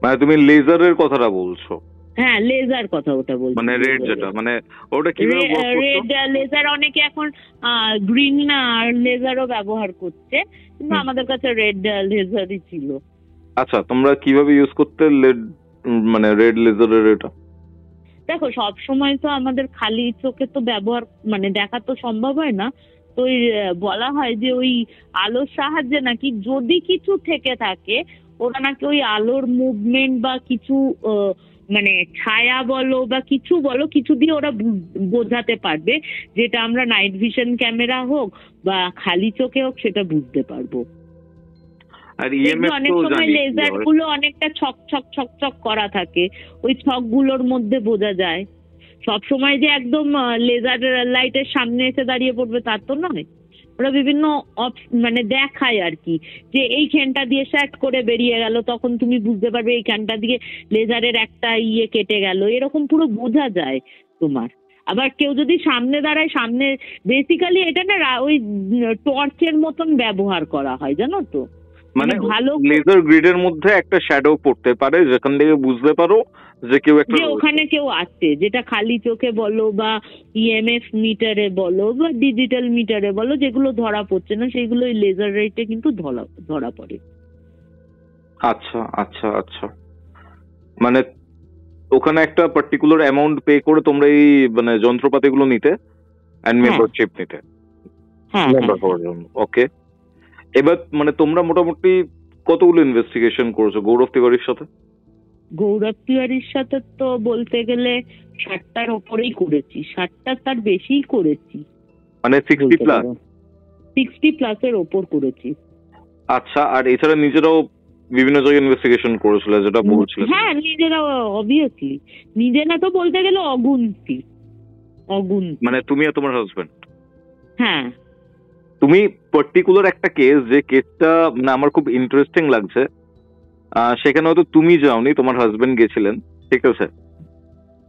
মানে তুমি লেজারের কথাটা বলছো? হ্যাঁ, লেজার কথা ওটা বলছি, মানে রেড যেটা, মানে ওটা কিভাবে work করতো? রেড লেজার অনেকে এখন গ্রিন লেজারও ব্যবহার করছে, কিন্তু আমাদের কাছে রেড লেজারই ছিল। আচ্ছা, তোমরা কিভাবে ইউজ করতে মানে রেড লেজারের এটা? দেখো, সব সময় তো আমাদের খালি চোখে তো ব্যবহার মানে দেখা তো সম্ভব হয় না, তো ওই বলা হয় যে ওই আলোর সাহায্যে নাকি যদি কিছু থেকে থাকে, ওরা নাকি ওই আলোর মুভমেন্ট বা কিছু মানে ছায়া বলো বা কিছু বলো, কিছু দিয়ে ওরা বোঝাতে পারবে, যেটা আমরা নাইট ভিশন ক্যামেরা হোক বা খালি চোখে হোক সেটা বুঝতে পারবো। আর ইএমএফ অনেক তো সময় জানি লেজার গুলো অনেকটা ছক ছক ছক ছক করা থাকে, ওই ছক গুলোর মধ্যে বোঝা যায়। সব সময় যে একদম লেজার লাইটের সামনে এসে দাঁড়িয়ে পড়বে তা তো নয়, ওরা বিভিন্ন মানে দেখায় আর কি, যে এই খেনটা দিয়ে শার্ট করে বেরিয়ে গেল, তখন তুমি বুঝতে পারবে এই খেনটা দিয়ে লেজারের একটা কেটে গেল, এরকম পুরো বোঝা যায় তোমার। আবার কেউ যদি সামনে দাঁড়ায়, সামনে বেসিক্যালি এটা না ওই টর্চের মতন ব্যবহার করা হয়, জানো তো, মানে ভালো লেজার গ্রিডের মধ্যে একটা শ্যাডো পড়তে পারে, যেখান থেকে বুঝতে পারো যে কেউ একটা ওখানে কেউ আছে, যেটা খালি চোখে বলো বা ইএমএফ মিটারে বলো বা ডিজিটাল মিটারে বলো, যেগুলো ধরা পড়ছে না সেগুলো ওই লেজার রেটে কিন্তু ধরা পড়ে। আচ্ছা আচ্ছা আচ্ছা, মানে ওখানে একটা পার্টিকুলার অ্যামাউন্ট পে করে তোমরা এই মানে যন্ত্রপাতিগুলো নিতে এন্ড মেম্বারশিপ নিতে, মেম্বার হওয়ার জন্য। ওকে, এবার মানে তোমরা মোটামুটি কতগুলো ইনভেস্টিগেশন করেছো গৌরব তিওয়ারির সাথে? গৌরব তিওয়ারির সাথে তো বলতে গেলে 60টার ওপরেই করেছি, 60টা তার বেশিই করেছি, মানে 60 প্লাস এর ওপর করেছি। আচ্ছা, আর এছাড়া নিজেরাও বিভিন্ন জায়গায় ইনভেস্টিগেশন করেছিল যেটা বলছিলে? হ্যাঁ, নিজেরা অবভিয়াসলি, নিজেরা তো বলতে গেলে অগুন্তি। মানে তুমি আর তোমার হাজবেন্ড? হ্যাঁ। তুমি পার্টিকুলার একটা কেস, যে কেসটা মানে আমার খুব ইন্টারেস্টিং লাগছে, সেখানে হয়তো তুমি যাওনি, তোমার হাজবেন্ড গেছিলেন, ঠিক আছে?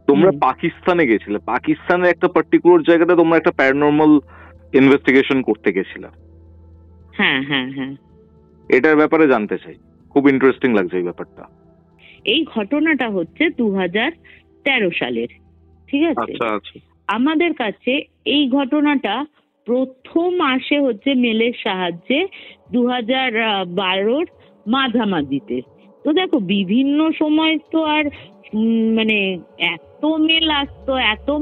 তোমরা পাকিস্তানে গেছিলে, পাকিস্তানের একটা পার্টিকুলার জায়গাতে তোমরা একটা প্যারানর্মাল ইনভেস্টিগেশন করতে গেছিলে। হ্যাঁ হ্যাঁ হ্যাঁ, এটার ব্যাপারে জানতে চাই, খুব ইন্টারেস্টিং লাগছে এই ব্যাপারটা। এই ঘটনাটা হচ্ছে 2013 সালের, ঠিক আছে? আচ্ছা আচ্ছা। আমাদের কাছে এই ঘটনাটা প্রথম আসে হচ্ছে মেলের সাহায্যে 2012-র মাঝামাঝিতে। তো দেখো, বিভিন্ন সময় তো আর মানে এত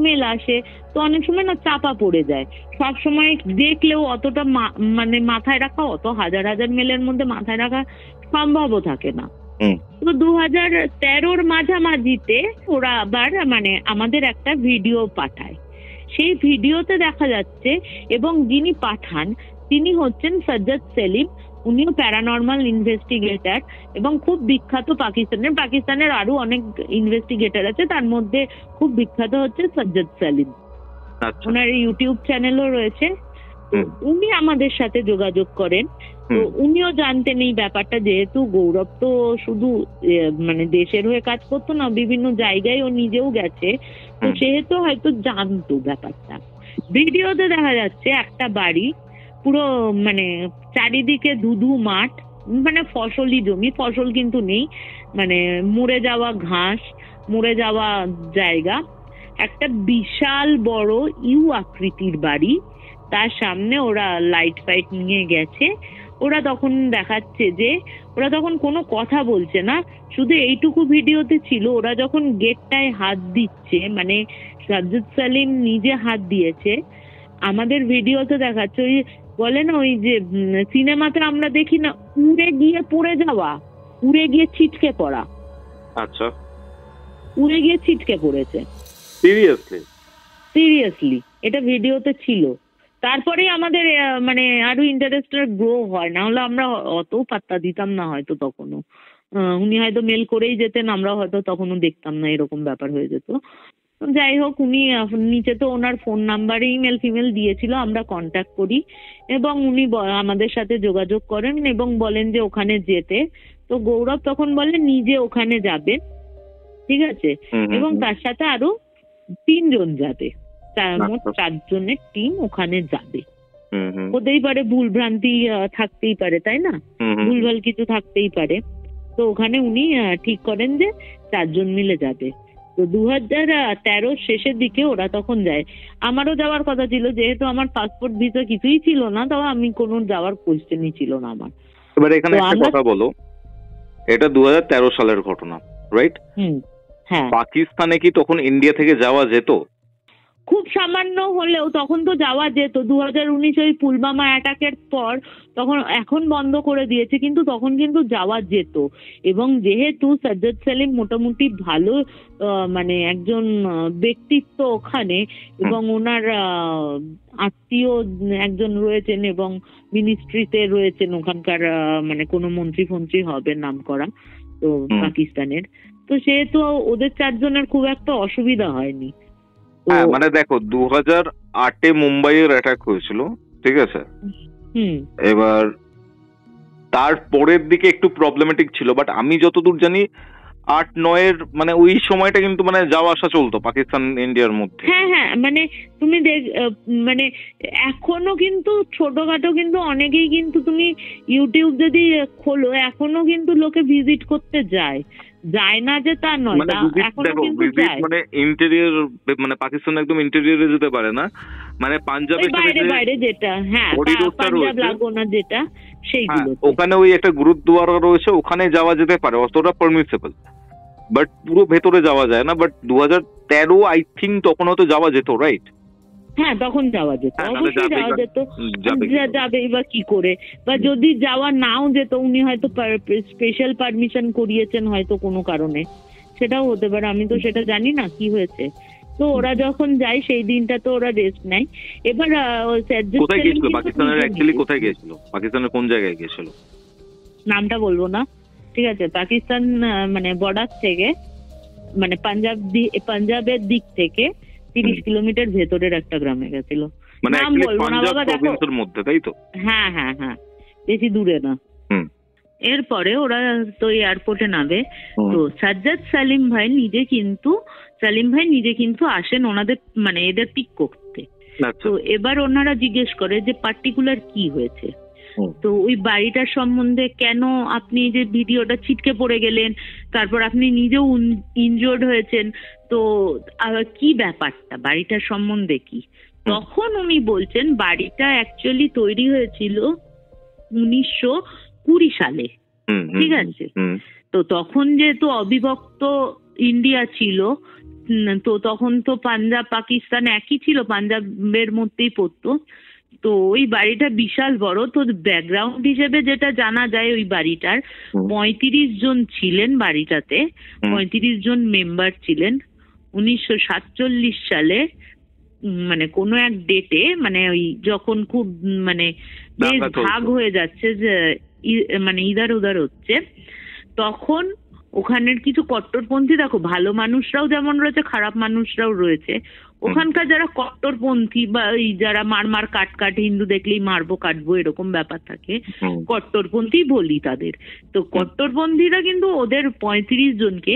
মেল আসে, তো অনেক সময় না চাপা পড়ে যায়, সব সময় দেখলেও অতটা মানে মাথায় রাখা, অত হাজার হাজার মেলের মধ্যে মাথায় রাখা সম্ভবও থাকে না। তো 2013-র মাঝামাঝিতে ওরা আবার মানে আমাদের একটা ভিডিও পাঠায়, সেই ভিডিওতে দেখা যাচ্ছে, এবং যিনি পাঠান তিনি হচ্ছেন সাজ্জাদ সেলিম, উনিও প্যারানর্মাল ইনভেস্টিগেটর এবং খুব বিখ্যাত পাকিস্তানের আরো অনেক ইনভেস্টিগেটর আছে, তার মধ্যে খুব বিখ্যাত হচ্ছে সাজ্জাদ সেলিম। ওনার ইউটিউব চ্যানেলও রয়েছে। উনি আমাদের সাথে যোগাযোগ করেন, তো উনিও জানতেন এই ব্যাপারটা, যেহেতু গৌরব তো শুধু মানে দেশের হয়ে কাজ করতো না, বিভিন্ন জায়গায় ও নিজেও গেছে, তো সেহেতু হয়তো জানতো ব্যাপারটা। ভিডিওতে দেখা যাচ্ছে একটা বাড়ি, পুরো মানে চারিদিকে ধুধু মাঠ, মানে ফসলি জমি, ফসল কিন্তু নেই, মানে মরে যাওয়া ঘাস, মরে যাওয়া জায়গা, একটা বিশাল বড় ইউ আকৃতির বাড়ি, তার সামনে ওরা লাইট ফাইট নিয়ে গেছে। ওরা তখন দেখাচ্ছে যে ওরা তখন কোনো কথা বলছে না, শুধু এইটুকু ভিডিওতে ছিল, ওরা যখন গেটটায় হাত দিচ্ছে, মানে সাজ্জাদ সেলিম নিজে হাত দিয়েছে, আমাদের ভিডিওতে দেখাচ্ছে ওই বলে না, ওই যে সিনেমাতে আমরা দেখি না, উড়ে গিয়ে পড়ে যাওয়া, উড়ে গিয়ে ছিটকে পড়া। আচ্ছা, উড়ে গিয়ে ছিটকে পড়েছে। সিরিয়াসলি এটা ভিডিওতে ছিল। তারপরে আমাদের মানে আরো ইন্টারেস্টের গ্রো হয়, না হলে আমরা অত পাত্তা দিতাম না হয়তো তখনও। উনি হয়তো মেল করেই যেতেন, আমরা হয়তো তখনও দেখতাম না, এরকম ব্যাপার হয়ে যেত। যাই হোক, উনি নিচে তো ওনার ফোন নাম্বারে ইমেল ফিমেল দিয়েছিল, আমরা কন্ট্যাক্ট করি এবং উনি আমাদের সাথে যোগাযোগ করেন এবং বলেন যে ওখানে যেতে। তো গৌরব তখন বলে নিজে ওখানে যাবে, ঠিক আছে, এবং তার সাথে আরো 3 জন যাবে, মোট 4 জনের টিম ওখানে যাবে। হতেই পারে ভুলভ্রান্তি থাকতেই পারে, তাই না, ভুলভাল কিছু থাকতেই পারে। তো ওখানে উনি ঠিক করেন যে 4 জন মিলে যাবে। তো 2013 শেষের দিকে ওরা তখন যায়। আমারও যাওয়ার কথা ছিল, যেহেতু আমার পাসপোর্ট ভিসা কিছুই ছিল না, তবে আমি কোনো যাওয়ার কোয়েশ্চেনই ছিল না আমার। এবার এখানে একটা কথা বলো, এটা 2013 সালের ঘটনা, রাইট? হ্যাঁ। পাকিস্তানে কি তখন ইন্ডিয়া থেকে যাওয়া যেত? খুব সামান্য হলেও তখন তো যাওয়া যেত। 2019 ওই পুলওয়ামা অ্যাটাকের পর তখন, এখন বন্ধ করে দিয়েছে, কিন্তু তখন কিন্তু যাওয়া যেত। এবং যেহেতু সাজ্জাদ সেলিম মোটামুটি ভালো মানে একজন ব্যক্তিত্ব ওখানে, এবং ওনার আত্মীয় একজন রয়েছেন এবং মিনিস্ট্রিতে রয়েছেন ওখানকার, মানে কোনো মন্ত্রী ফন্ত্রী হবে নাম করা তো পাকিস্তানের, তো সেহেতু ওদের 4 জনের খুব একটা অসুবিধা হয়নি। হ্যাঁ, মানে দেখো 2008-এ মুম্বাইয়ের অ্যাটাক হয়েছিল, ঠিক আছে, এবার তার পরের দিকে একটু প্রবলেমেটিক ছিল, বাট আমি যতদূর জানি 8-9-এর মানে ওই সময়টা কিন্তু মানে যাওয়া আসা চলতো পাকিস্তান ইন্ডিয়ার মধ্যে। হ্যাঁ হ্যাঁ, মানে তুমি মানে এখনো কিন্তু ছোটখাটো কিন্তু অনেকেই কিন্তু তুমি ইউটিউব যদি খোলো, এখনো কিন্তু লোকে ভিজিট করতে যায় না যে তা নয়, এখনো কিন্তু যায়। মানে ইন্টেরিয়র, মানে পাকিস্তান একদম ইন্টেরিয়রে যেতে পারে না, মানে পাঞ্জাবের বাইরে বাইরে যেটা, হ্যাঁ পাঞ্জাব লাগোনা যেটা, সেইগুলো ওখানে ওই একটা গুরুদ্বারা রয়েছে, ওখানে যাওয়া যেতে পারে, অতটা পারমিসেবল, বাট পুরো ভেতরে যাওয়া যায় না। বাট 2013 আই থিঙ্ক তখন হয়তো যাওয়া যেত, রাইট? হ্যাঁ, তখন যাওয়া যেত, অবশ্যই যাওয়া যেত। যাবে বা কি করে, বা যদি যাওয়া নাও যেত, উনি হয়তো স্পেশাল পারমিশন করিয়েছেন হয়তো কোনো কারণে, সেটাও হতে পারে, আমি তো সেটা জানি না কি হয়েছে। তো ওরা যখন যায় সেই দিনটা তো ওরা রেস্ট নেয়। এবার কোথায় গিয়েছিল পাকিস্তানের, অ্যাকচুয়ালি কোথায় গিয়েছিল, পাকিস্তানের কোন জায়গায় গিয়েছিল নামটা বলবো না, ঠিক আছে, পাকিস্তান মানে বর্ডার থেকে, মানে পাঞ্জাবের দিক থেকে 30 কিলোমিটার ভেতরের একটা গ্রামে গেছিল, নাম বলবো না বাবা, দেখো মধ্যে, তাই তো? হ্যাঁ হ্যাঁ হ্যাঁ, বেশি দূরে না। এরপরে ওরা তো এয়ারপোর্টে নামে। তো সাজ্জাদ সেলিম ভাই নিজে কিন্তু আসেন ওনাদের মানে এদের পিক করতে। তো এবার ওনারা জিজ্ঞেস করে যে পার্টিকুলার কি হয়েছে, তো ওই বাড়িটার সম্বন্ধে, কেন আপনি যে ভিডিওটা ছিটকে পড়ে গেলেন, তারপর আপনি নিজেও ইনজোর্ড হয়েছেন, তো কি ব্যাপারটা, বাড়িটার সম্বন্ধে কি? তখন উনি বলছেন বাড়িটা অ্যাকচুয়ালি তৈরি হয়েছিল 1920 সালে, ঠিক আছে। তো তখন যেহেতু অবিভক্ত ইন্ডিয়া ছিল, তো তখন তো পাঞ্জাব পাকিস্তান একই ছিল, পাঞ্জাবের মধ্যেই পড়তো। তো ওই বাড়িটা বিশাল বড়। তো ব্যাকগ্রাউন্ড হিসেবে যেটা জানা যায়, ওই বাড়িটার 35 জন ছিলেন বাড়িটাতে, 35 জন মেম্বার ছিলেন। 1947 সালে মানে কোনো এক ডেটে, মানে ওই যখন খুব মানে বেশ ভাগ হয়ে যাচ্ছে, যে মানে ইধার উধার হচ্ছে, তখন ওখানের কিছু কট্টরপন্থী, দেখো ভালো মানুষরাও যেমন রয়েছে, খারাপ মানুষরাও রয়েছে, ওখানকার যারা কট্টরপন্থী বা ওই যারা মার কাট হিন্দু দেখলেই মারবো কাটবো এরকম ব্যাপার থাকে, কট্টরপন্থী বলি তাদের। তো কট্টরপন্থীরা কিন্তু ওদের 35 জনকে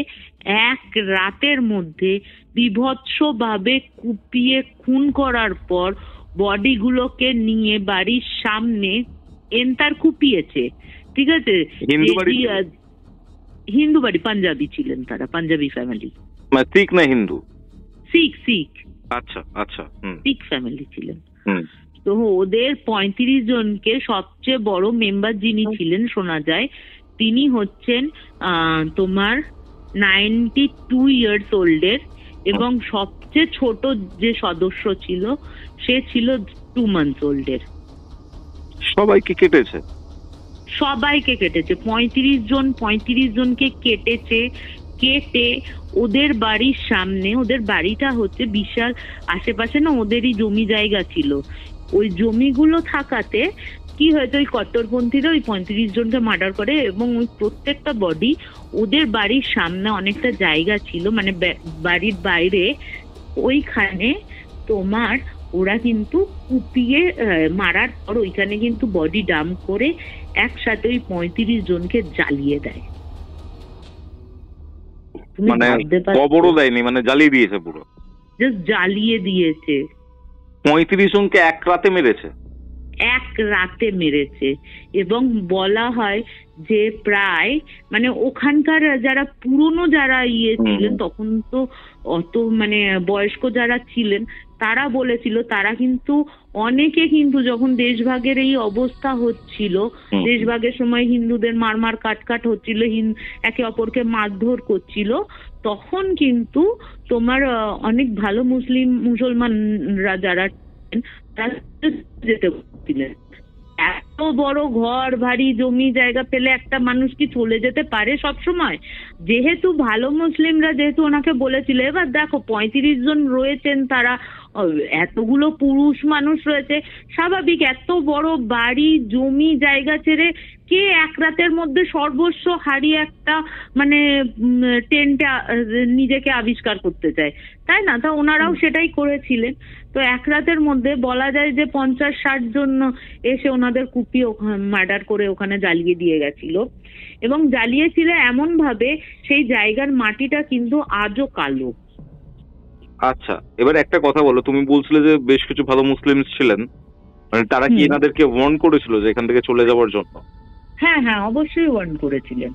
এক রাতের মধ্যে বিভৎসভাবে কুপিয়ে খুন করার পর বডিগুলোকে নিয়ে বাড়ির সামনে এন্টার কুপিয়েছে, ঠিক আছে। হিন্দু বাড়ি, পাঞ্জাবি ছিলেন তারা, পাঞ্জাবি ফ্যামিলি, শিখ না হিন্দু, শিখ। আচ্ছা আচ্ছা, শিখ ফ্যামিলি ছিলেন। তো ওদের 35 জনকে সবচেয়ে বড় মেম্বার যিনি ছিলেন শোনা যায়, তিনি হচ্ছেন তোমার 92 ইয়ার্স ওল্ডের, এবং সবচেয়ে ছোট যে সদস্য ছিল সে ছিল 2 মান্থস ওল্ডের। সবাইকে কেটেছে 35 জনকে কেটে ওদের বাড়ির সামনে, ওদের বাড়িটা হচ্ছে বিশাল, আশেপাশে না ওদেরই জমি জায়গা ছিল, ওই জমিগুলো থাকাতে কি হয়তো ওই কট্টরপন্থীরা ওই 35 জনকে মার্ডার করে, এবং ওই প্রত্যেকটা বডি ওদের বাড়ির সামনে অনেকটা জায়গা ছিল, মানে বাড়ির বাইরে ওইখানে তোমার ওরা কিন্তু কুপিয়ে মারার পর ওইখানে কিন্তু বডি ডাম্প করে একসাথে ওই 35 জনকে জ্বালিয়ে দেয়। তুমি মানে ভাবতে পারছো? কবরও দেয়নি, মানে জ্বালিয়ে দিয়েছে পুরো, জাস্ট জ্বালিয়ে দিয়েছে। 35 জনকে এক রাতে মেরেছে। এক রাতে মেরেছে। এবং বলা হয় যে প্রায় মানে ওখানকার যারা পুরনো যারা ছিলেন তখন তো অত মানে বয়স্ক যারা ছিলেন তারা বলেছিল তারা কিন্তু অনেকে কিন্তু যখন দেশভাগের এই অবস্থা হচ্ছিল, দেশভাগের সময় হিন্দুদের মার কাট হচ্ছিল, একে অপরকে মারধর করছিল, তখন কিন্তু তোমার অনেক ভালো মুসলমানরা যারা তারা যেতে পারছিলেন। এত বড় ঘর বাড়ি জমি জায়গা পেলে একটা মানুষ কি চলে যেতে পারে সব সময়? যেহেতু ভালো মুসলিমরা যেহেতু ওনাকে বলেছিল, এবার দেখো 35 জন রয়েছেন, তারা এতগুলো পুরুষ মানুষ রয়েছে, স্বাভাবিক এত বড় বাড়ি জমি জায়গা ছেড়ে কে এক রাতের মধ্যে সর্বস্ব হারিয়ে একটা মানে টেন্টে নিজেকে আবিষ্কার করতে চায়, তাই না? তা ওনারাও সেটাই করেছিলেন। তো এক রাতের মধ্যে বলা যায় যে 50-60 জন এসে ওনাদের কুপিয়ে মার্ডার করে ওখানে জ্বালিয়ে দিয়ে গেছিল। এবং জ্বালিয়েছিল এমন ভাবে সেই জায়গার মাটিটা কিন্তু আজও কালো। আচ্ছা, এবার একটা কথা বলো, তুমি বলছিলে যে বেশ কিছু ভালো মুসলিম ছিলেন, মানে তারা কি এনাদেরকে ওয়ার্ন করেছিল যে এখান থেকে চলে যাওয়ার জন্য? হ্যাঁ, অবশ্যই ওয়ার্ন করেছিলেন,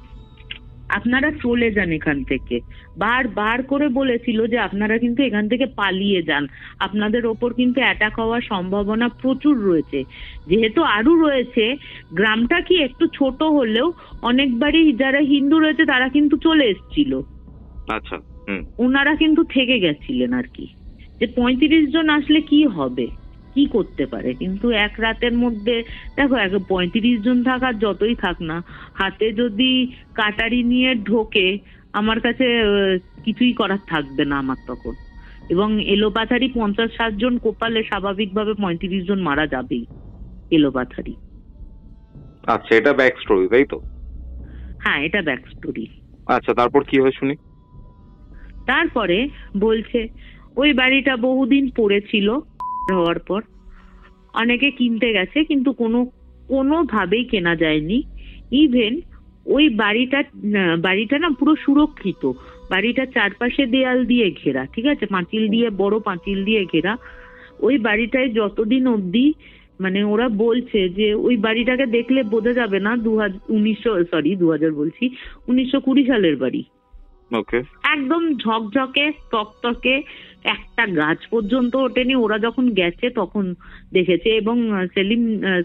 আপনারা চলে যান এখান থেকে। বার করে বলেছিল যে আপনারা কিন্তু এখান থেকে পালিয়ে যান, আপনাদের ওপর কিন্তু অ্যাটাক হওয়ার সম্ভাবনা প্রচুর রয়েছে। যেহেতু আরো রয়েছে, গ্রামটা কি একটু ছোট হলেও অনেকবারই যারা হিন্দু রয়েছে তারা কিন্তু চলে এসেছিল। আচ্ছা, ওনারা কিন্তু থেকে গেছিলেন আর কি, যে 35 জন আসলে কি হবে, কি করতে পারে। কিন্তু এক রাতের মধ্যে দেখো 35 জন থাকার যতই থাক না, হাতে যদি কাটারি নিয়ে ঢোকে আমার কাছে কিছুই করার থাকবে না আমার তখন। এবং এলোপাথারি 50-60 জন কোপালে স্বাভাবিকভাবে 35 জন মারা যাবেই এলোপাথারি। আচ্ছা, এটা ব্যাক স্টোরি তাই তো? হ্যাঁ, এটা ব্যাক স্টোরি। আচ্ছা, তারপর কি হয় শুনি। তারপরে বলছে ওই বাড়িটা বহুদিন পড়েছিল, হওয়ার পর অনেকে কিনতে গেছে কিন্তু কোনোভাবেই কেনা যায়নি। ইভেন ওই বাড়িটা না পুরো সুরক্ষিত, বাড়িটা চারপাশে দেয়াল দিয়ে ঘেরা, ঠিক আছে, পাঁচিল দিয়ে, বড় পাঁচিল দিয়ে ঘেরা। ওই বাড়িটায় যতদিন অবধি মানে ওরা বলছে যে ওই বাড়িটাকে দেখলে বোঝা যাবে না 1920 সালের বাড়ি। একদম ঝকঝকে তকতকে, একটা গাছ পর্যন্ত ওঠেনি, ওরা যখন গেছে তখন দেখেছে। এবং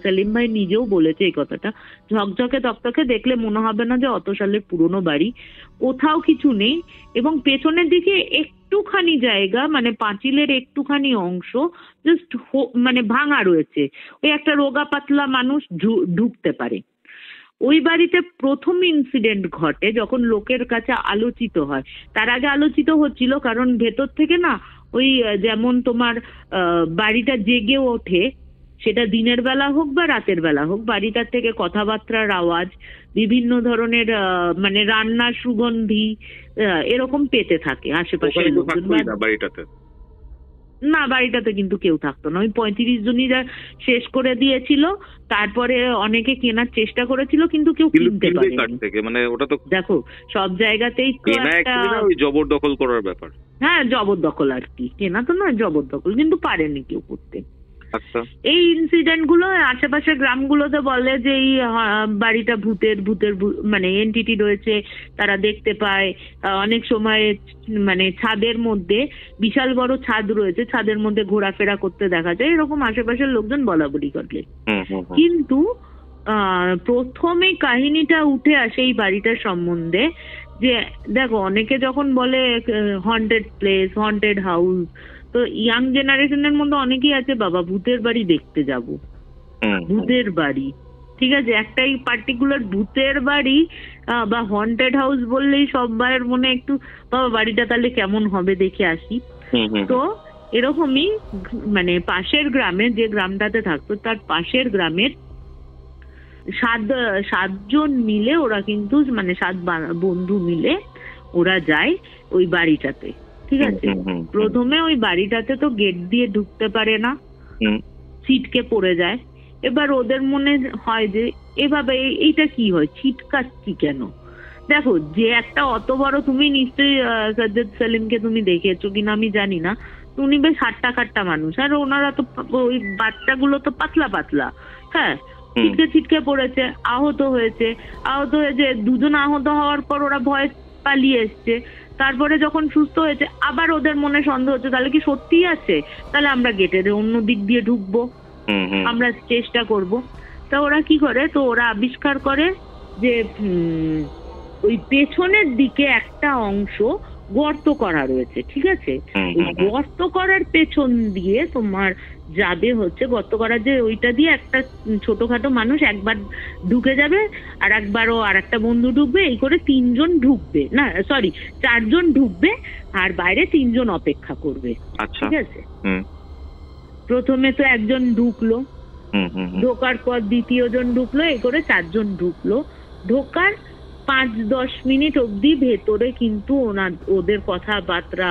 সেলিম ভাই নিজেও বলেছে এই কথাটা, ঝকঝকে তকতকে, দেখলে মনে হবে না যে অত সালের পুরনো বাড়ি, কোথাও কিছু নেই। এবং পেছনের দিকে একটুখানি জায়গা, মানে পাঁচিলের একটুখানি অংশ জাস্ট মানে ভাঙা রয়েছে, ওই একটা রোগা পাতলা মানুষ ঢুকতে পারে। ওই বাড়িতে প্রথম ইনসিডেন্ট ঘটে যখন লোকের কাছে আলোচিত হয়। তার আগে আলোচিত হচ্ছিল কারণ ভেতর থেকে না ওই যেমন তোমার বাড়িটা জেগে ওঠে, সেটা দিনের বেলা হোক বা রাতের বেলা হোক, বাড়িটার থেকে কথাবার্তার আওয়াজ, বিভিন্ন ধরনের মানে রান্নার সুগন্ধি এরকম পেতে থাকে আশেপাশের লোকজন। না, বাড়িটাতে কিন্তু কেউ থাকতো না, ওই 35 জনই যা শেষ করে দিয়েছিল। তারপরে অনেকে কেনার চেষ্টা করেছিল কিন্তু কেউ কিনতে পারেনি। মানে ওটা তো দেখো সব জায়গাতেই তো একটা জবরদখল করার ব্যাপার। হ্যাঁ, জবরদখল আর কি, কেনা তো নয়, জবরদখল, কিন্তু পারেনি কেউ করতে। এই ইনসিডেন্ট গুলো আশেপাশের গ্রামগুলোতে বলে যে এই বাড়িটা ভূতের মানে এন্টিটি রয়েছে, তারা দেখতে পায়। অনেক সময় মানে ছাদের মধ্যে, বিশাল বড় ছাদ রয়েছে, ছাদের মধ্যে ঘোরাফেরা করতে দেখা যায়, এরকম আশেপাশের লোকজন বলা বলি করলে। কিন্তু প্রথমে কাহিনীটা উঠে আসে এই বাড়িটার সম্বন্ধে, যে দেখো অনেকে যখন বলে হন্টেড প্লেস, হন্টেড হাউস, তো ইয়াং জেনারেশনের মধ্যে অনেকেই আছে বাবা ভূতের বাড়ি দেখতে যাব, ভূতের বাড়ি, ঠিক আছে, একটাই পার্টিকুলার ভূতের বাড়ি বা হন্টেড হাউস বললেই সবার মনে একটু বাবা বাড়িটা তাহলে কেমন হবে দেখে আসি। তো এরকমই মানে পাশের গ্রামে, যে গ্রামটাতে থাকতো তার পাশের গ্রামের 7 জন মিলে ওরা কিন্তু মানে 7 বন্ধু মিলে ওরা যায় ওই বাড়িটাতে, ঠিক আছে? প্রথমে ওই বাড়িটাতে তো গেট দিয়ে ঢুকতে পারে না, ছিটকে পড়ে যায়। এবার ওদের মনে হয় যে এভাবে এইটা কি হয়, ছিটকাচ্ছি কেন? দেখো, যে একটা অত বড়, তুমি নিশ্চয়ই সাজ্জাদ সেলিমকে তুমি দেখেছো কিনা আমি জানি না, উনি বেশ হাট্টা খাট্টা মানুষ, আর ওনারা তো ওই বাচ্চাগুলো তো পাতলা পাতলা, হ্যাঁ, ছিটকে পড়েছে, আহত হয়েছে, দুজন আহত হওয়ার পর ওরা ভয় পালিয়ে এসছে। তারপরে যখন সুস্থ হয়েছে আবার ওদের মনে সন্দেহ হচ্ছে তাহলে কি সত্যিই আছে, তাহলে আমরা গেটের অন্য দিক দিয়ে ঢুকবো, আমরা চেষ্টা করব। তা ওরা কি করে, তো ওরা আবিষ্কার করে যে ওই পেছনের দিকে একটা অংশ গর্ত করা রয়েছে, ঠিক আছে? গর্ত করার পেছন দিয়ে তোমার যাবে হচ্ছে, গর্ত করার যে ওইটা দিয়ে একটা ছোটখাটো মানুষ একবার ঢুকে যাবে, আর একবারও আর একটা বন্ধু ঢুকবে, এই করে 3 জন ঢুকবে, না সরি 4 জন ঢুকবে, আর বাইরে 3 জন অপেক্ষা করবে, ঠিক আছে? প্রথমে তো একজন ঢুকলো, ঢোকার পর দ্বিতীয় জন ঢুকলো, এই করে 4 জন ঢুকলো। ঢোকার 5-10 মিনিট অব্দি ভেতরে কিন্তু ওদের কথাবার্তা,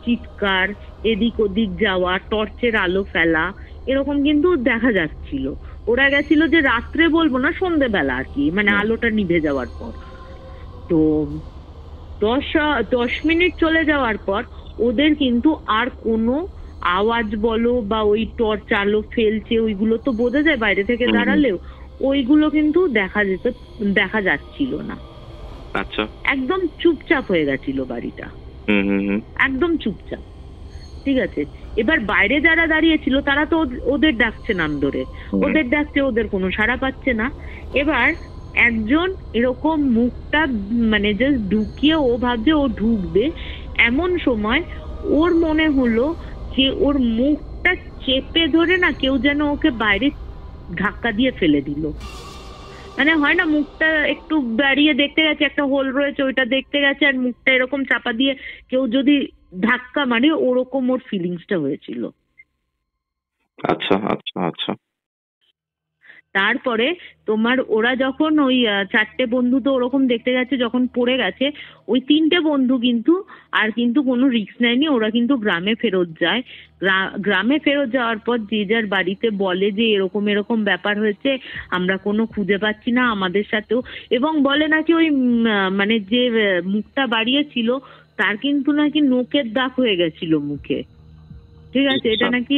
চিৎকার, এদিক ওদিক যাওয়া, টর্চের আলো ফেলা, এরকম কিন্তু দেখা যাচ্ছিল। ওরা গেছিল যে রাত্রে, বলবো না, সন্ধ্যেবেলা আর কি, মানে আলোটা নিভে যাওয়ার পর। তো 10 মিনিট চলে যাওয়ার পর ওদের কিন্তু আর কোনো আওয়াজ বলো বা ওই টর্চ আলো ফেলছে ওইগুলো তো বোঝা যায় বাইরে থেকে দাঁড়ালেও, ওইগুলো কিন্তু দেখা যাচ্ছিল না। আচ্ছা, একদম চুপচাপ হয়ে গেছিল বাড়িটা, একদম চুপচাপ, ঠিক আছে? এবার বাইরে যারা দাঁড়িয়ে ছিল তারা তো ওদের ডাকছে নাম ধরে, ওদের ডাকছে, ওদের কোনো সাড়া পাচ্ছে না। এবার একজন এরকম মুখটা মানে জাস্ট ঢুকিয়ে ও ভাবছে ও ঢুকবে, এমন সময় ওর মনে হলো যে ওর মুখটা চেপে ধরে না কেউ যেন ওকে বাইরে ধাক্কা দিয়ে ফেলে দিল। মানে হয় না, মুখটা একটু দাঁড়িয়ে দেখতে গেছে, একটা হোল রয়েছে ওইটা দেখতে গেছে, আর মুখটা এরকম চাপা দিয়ে কেউ যদি ধাক্কা মারে, ওরকম ওর ফিলিংসটা হয়েছিল। আচ্ছা আচ্ছা আচ্ছা। তারপরে তোমার ওরা যখন ওই 4টে বন্ধু তো ওরকম দেখতে গেছে, যখন পড়ে গেছে, ওই 3টে বন্ধু কিন্তু আর কিন্তু কোনো রিস্ক নেয়নি, ওরা কিন্তু গ্রামে ফেরত যায়। গ্রামে ফেরত যাওয়ার পর যে যার বাড়িতে বলে যে এরকম এরকম ব্যাপার হয়েছে, আমরা কোনো খুঁজে পাচ্ছি না আমাদের সাথেও, এবং বলে নাকি ওই মানে যে মুখটা বাড়িয়েছিল তার কিন্তু নাকি নোকের দাগ হয়ে গেছিল মুখে, ঠিক আছে? এটা নাকি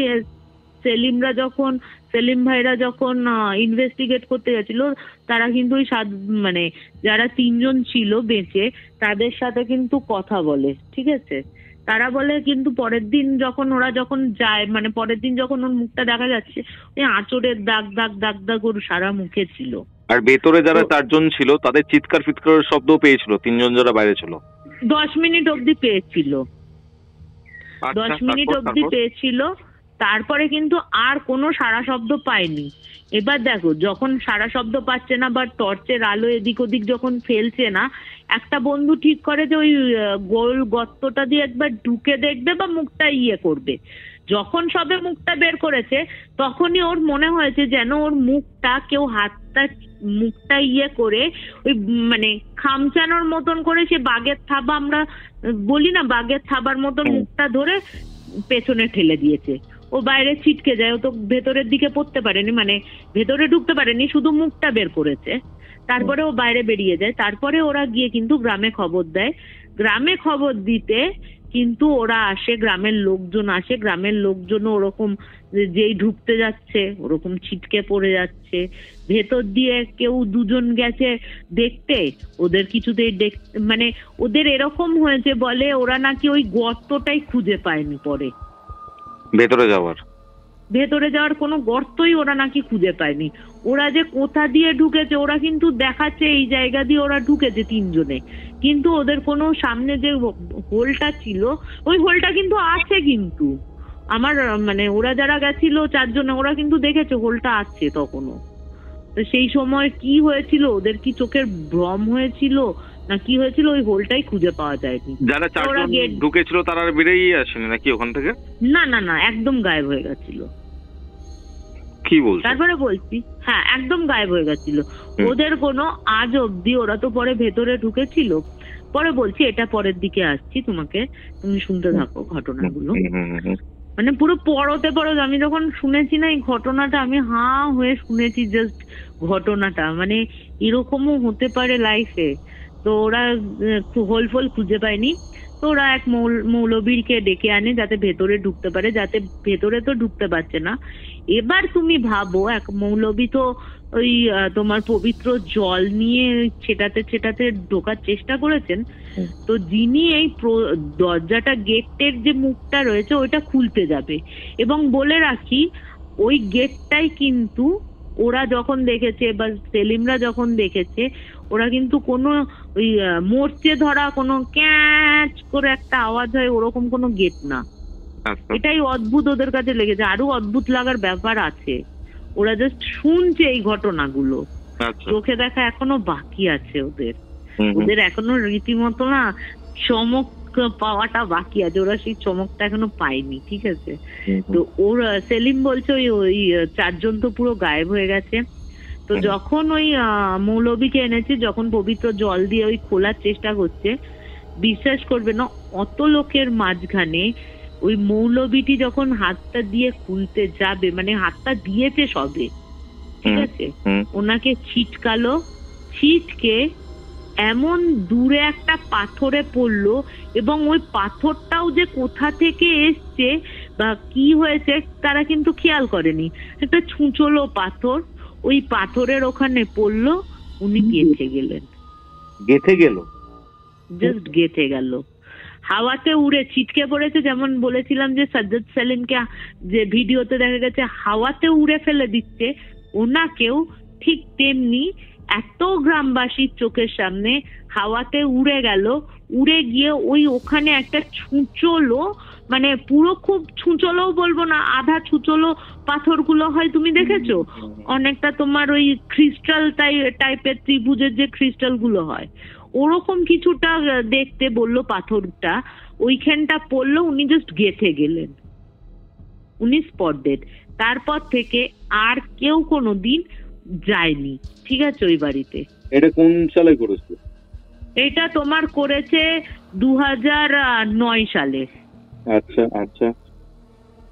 সেলিম ভাইরা যখন ইনভেস্টিগেট করতে গেছিল, তারা কিন্তু ওই মানে যারা 3 জন ছিল বেঁচে, তাদের সাথে কিন্তু কথা বলে, ঠিক আছে? তারা বলে কিন্তু পরের দিন ওরা যখন যায়, মানে পরের দিন যখন ওর মুখটা দেখা যাচ্ছে, ওই আঁচড়ের দাগ দাগ দাগ দাগ ওর সারা মুখে ছিল। আর ভেতরে যারা 4 জন ছিল তাদের চিৎকার ফিৎকারের শব্দ পেয়েছিল 3 জন যারা বাইরে ছিল? 10 মিনিট অব্দি পেয়েছিল, 10 মিনিট অব্দি পেয়েছিল। তারপরে কিন্তু আর কোনো সারা শব্দ পায়নি। এবার দেখো, যখন সারা শব্দ পাচ্ছে না বা টর্চের আলো এদিক ওদিক যখন ফেলছে না, একটা বন্ধু ঠিক করে যে ওই গোল গর্তটা দিয়ে একবার ঢুকে দেখবে বা মুখটা করবে। যখন সবে মুখটা বের করেছে, তখনই ওর মনে হয়েছে যেন ওর মুখটা কেউ মুখটা করে ওই মানে খামচানোর মতন করে, সে বাঘের থাবা, আমরা বলি না বাঘের থাবার মতন, মুখটা ধরে পেছনে ঠেলে দিয়েছে। ও বাইরে ছিটকে যায়, ও তো ভেতরের দিকে পড়তে পারেনি, মানে ভেতরে ঢুকতে পারেনি, শুধু মুখটা বের করেছে। তারপরে ও বাইরে বেরিয়ে যায়। তারপরে ওরা গিয়ে কিন্তু গ্রামে খবর দেয়। গ্রামে খবর দিতে কিন্তু ওরা আসে, গ্রামের লোকজন আসে। গ্রামের লোকজন ওরকম যেই ঢুকতে যাচ্ছে ওরকম ছিটকে পড়ে যাচ্ছে। ভেতর দিয়ে কেউ 2 জন গেছে দেখতে, ওদের কিছুতেই মানে ওদের এরকম হয়েছে, বলে ওরা নাকি ওই গর্তটাই খুঁজে পায়নি। পরে ভেতরে যাওয়ার কোনো গর্তই ওরা নাকি খুঁজে পায়নি। ওরা যে কোথা দিয়ে ঢুকেছে, ওরা কিন্তু দেখাচ্ছে এই জায়গা দিয়ে ওরা ঢুকেছে 3 জনে, কিন্তু ওদের কোনো সামনে যে হোলটা ছিল ওই হোলটা কিন্তু আছে। কিন্তু আমার মানে ওরা যারা গেছিল 4 জনে, ওরা কিন্তু দেখেছে হোলটা আছে তখনও। তো সেই সময় কি হয়েছিল, ওদের কি চোখের ভ্রম হয়েছিল না কি হয়েছিল, ওই হোলটাই খুঁজে পাওয়া যায়নি। যারা 4 জন ঢুকেছিল তারা বেরিয়ে আসেনি নাকি ওখান থেকে? না না না, একদম গায়েব হয়ে গেছিল। কি বলছো? তারপরে বলছি, হ্যাঁ একদম গায়েব হয়ে গেছিল। ওদের কোনো আজ অব্দি, ওরা তো পরে ভেতরে ঢুকেছিল, পরে বলছি, এটা পরের দিকে আসছি, তুমি শুনতে থাকো ঘটনাগুলো। মানে পুরো পরতে পরতে আমি যখন শুনেছি না এই ঘটনাটা, আমি হাঁ হয়ে শুনেছি জাস্ট ঘটনাটা, মানে এরকমও হতে পারে লাইফে। তো ওরা হোল ফোল খুঁজে পায়নি, তো ওরা এক মৌলবীরকে ডেকে আনে যাতে ভেতরে ঢুকতে পারে, যাতে ভেতরে তো ঢুকতে পারছে না। এবার তুমি ভাবো, এক মৌলবী তো ওই তোমার পবিত্র জল নিয়ে ছেটাতে ছেটাতে ঢোকার চেষ্টা করেছেন। তো যিনি এই দরজাটা, গেটের যে মুখটা রয়েছে ওইটা খুলতে যাবে, এবং বলে রাখি ওই গেটটাই কিন্তু ওরা যখন দেখেছে বা সেলিমরা যখন দেখেছে, ওরা কিন্তু কোনো ওই মোর্চে ধরা কোনো ক্যাচ করে একটা আওয়াজ হয় ওরকম কোনো গেট না। এটাই অদ্ভুত ওদের কাছে লেগেছে। আরো অদ্ভুত লাগার ব্যাপার আছে, ওরা জাস্ট শুনছে এই ঘটনাগুলো, চোখে দেখা এখনো বাকি আছে ওদের। ওদের এখনো রীতিমতো না চমক পাওয়াটা বাকি আছে, ওরা সেই চমকটা এখনো পায়নি, ঠিক আছে? তো ওর সেলিম বলছে ওই 4 জন তো পুরো গায়েব হয়ে গেছে। তো যখন ওই মৌলবীকে এনেছে, যখন পবিত্র জল দিয়ে ওই খোলার চেষ্টা করছে, বিশ্বাস করবে না, অত লোকের মাঝখানে ওই মৌলবীটি যখন হাতটা দিয়ে খুলতে যাবে, মানে হাতটা দিয়েছে সবে, ঠিক আছে, ওনাকে ছিটকালো, ছিটকে এমন দূরে একটা পাথরে পড়লো, এবং ওই পাথরটাও যে কোথা থেকে এসছে বা কি হয়েছে তারা কিন্তু খেয়াল করেনি। একটা ছুঁচলো পাথর, ওই পাথরের ওখানে পড়লো, উনি গেঁথে গেলেন। গেঁথে গেল, জাস্ট গেঁথে গেল, হাওয়াতে উড়ে ছিটকে পড়েছে। যেমন বলেছিলাম যে সাজ্জাদ সেলিমকে যে ভিডিওতে দেখা গেছে হাওয়াতে উড়ে ফেলে দিচ্ছে, ওনাকেও ঠিক তেমনি এত গ্রামবাসীর চোখের সামনে হাওয়াতে উড়ে গেল, উড়ে গিয়ে ওই ওখানে একটা ছুঁচলো, মানে পুরো খুব ছুঁচলোও বলবো না, আধা ছুঁচলো পাথরগুলো হয়, তুমি দেখেছো অনেকটা তোমার ওই ক্রিস্টাল টাইপের ত্রিভুজের যে ক্রিস্টাল গুলো হয়, ওরকম কিছুটা দেখতে বললো পাথরটা, ওইখানটা পড়লো, উনি জাস্ট গেঁথে গেলেন, উনি স্পট ডেড। তারপর থেকে আর কেউ কোনোদিন যায়নি, ঠিক আছে, ওই বাড়িতে। এটা কোন সালে করেছে? এটা তোমার করেছে 2009 সালে। আচ্ছা আচ্ছা,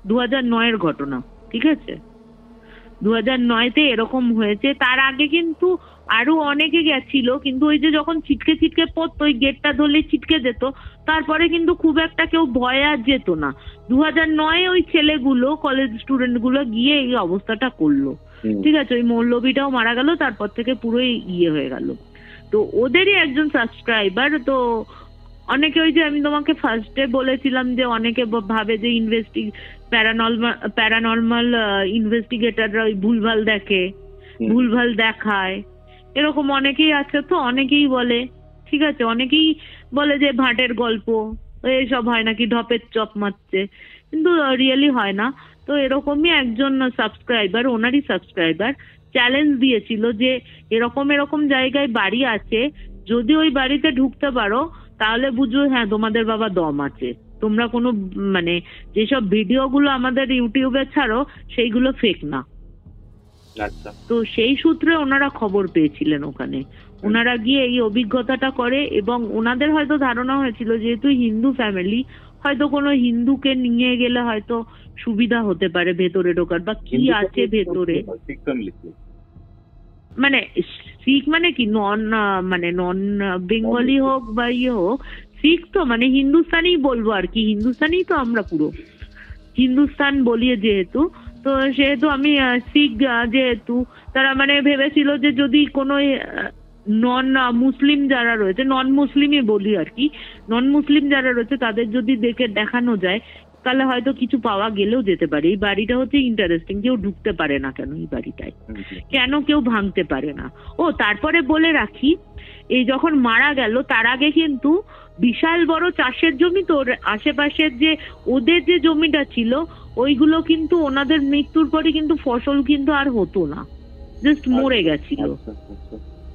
2009-এর ঘটনা, ঠিক আছে। 2009-তে এরকম হয়েছে। তার আগে কিন্তু আরো অনেকে গেছিল, কিন্তু ওই যে যখন ছিটকে ছিটকে পড়তো, ওই গেটটা ধরলে ছিটকে যেত, তারপরে কিন্তু খুব একটা কেউ ভয় আর যেত না। 2009-এ ওই ছেলেগুলো, কলেজ স্টুডেন্ট গুলো গিয়ে এই অবস্থাটা করলো, ঠিক আছে। ওই মৌলবীটাও মারা গেল, তারপর থেকে পুরোই হয়ে গেল। তো ওদেরই একজন সাবস্ক্রাইবার, তো অনেকে ওই যে আমি তোমাকে ফার্স্টে বলেছিলাম যে অনেকে ভাবে যে প্যারানর্মাল ইনভেস্টিগেটররা ওই ভুলভাল দেখে, ভুলভাল দেখায়, এরকম অনেকেই আছে। তো অনেকেই বলে, ঠিক আছে, অনেকেই বলে যে ভাটের গল্প, এসব হয় নাকি, ঢপের চপ মারছে, কিন্তু রিয়েলি হয় না। তো এরকমই একজন সাবস্ক্রাইবার, ওনারই সাবস্ক্রাইবার চ্যালেঞ্জ দিয়েছিল যে এরকম এরকম জায়গায় বাড়ি আছে, যদি ওই বাড়িতে ঢুকতে পারো তাহলে বুঝো হ্যাঁ তোমাদের বাবা দম আছে, তোমরা কোনো মানে যেসব ভিডিওগুলো আমাদের ইউটিউবে ছাড়ো সেইগুলো ফেক না। তো সেই সূত্রে ওনারা খবর পেয়েছিলেন ওখানে, ওনারা গিয়ে এই অভিজ্ঞতাটা করে, এবং ওনাদের হয়তো ধারণা হয়েছিল যেহেতু হিন্দু ফ্যামিলি, হয়তো কোনো হিন্দুকে নিয়ে গেলে হয়তো সুবিধা হতে পারে ভেতরে ঢোকার, বা কি আছে ভেতরে। মানে শিখ মানে কি, নন বেঙ্গলি হোক বা হোক, শিখ তো মানে হিন্দুস্তানি বলবো আর কি, হিন্দুস্তানি তো আমরা পুরো হিন্দুস্তান বলি যেহেতু, তো সেহেতু আমি শিখ যেহেতু, তারা মানে ভেবেছিল যে যদি কোনো নন মুসলিম যারা রয়েছে, নন মুসলিমই বলি আর কি, নন মুসলিম যারা রয়েছে তাদের যদি দেখানো যায় তাহলে হয়তো কিছু পাওয়া গেলেও যেতে পারে। এই বাড়িটা হচ্ছে ইন্টারেস্টিং, কেউ ঢুকতে পারে না কেন এই বাড়িটায়, কেন কেউ ভাঙতে পারে না। ও তারপরে বলে রাখি, এই যখন মারা গেল তার আগে কিন্তু বিশাল বড় চাষের জমি, তো আশেপাশের যে ওদের যে জমিটা ছিল ওইগুলো কিন্তু ওনাদের মৃত্যুর পরে কিন্তু ফসল কিন্তু আর হতো না, জাস্ট মরে গেছিল।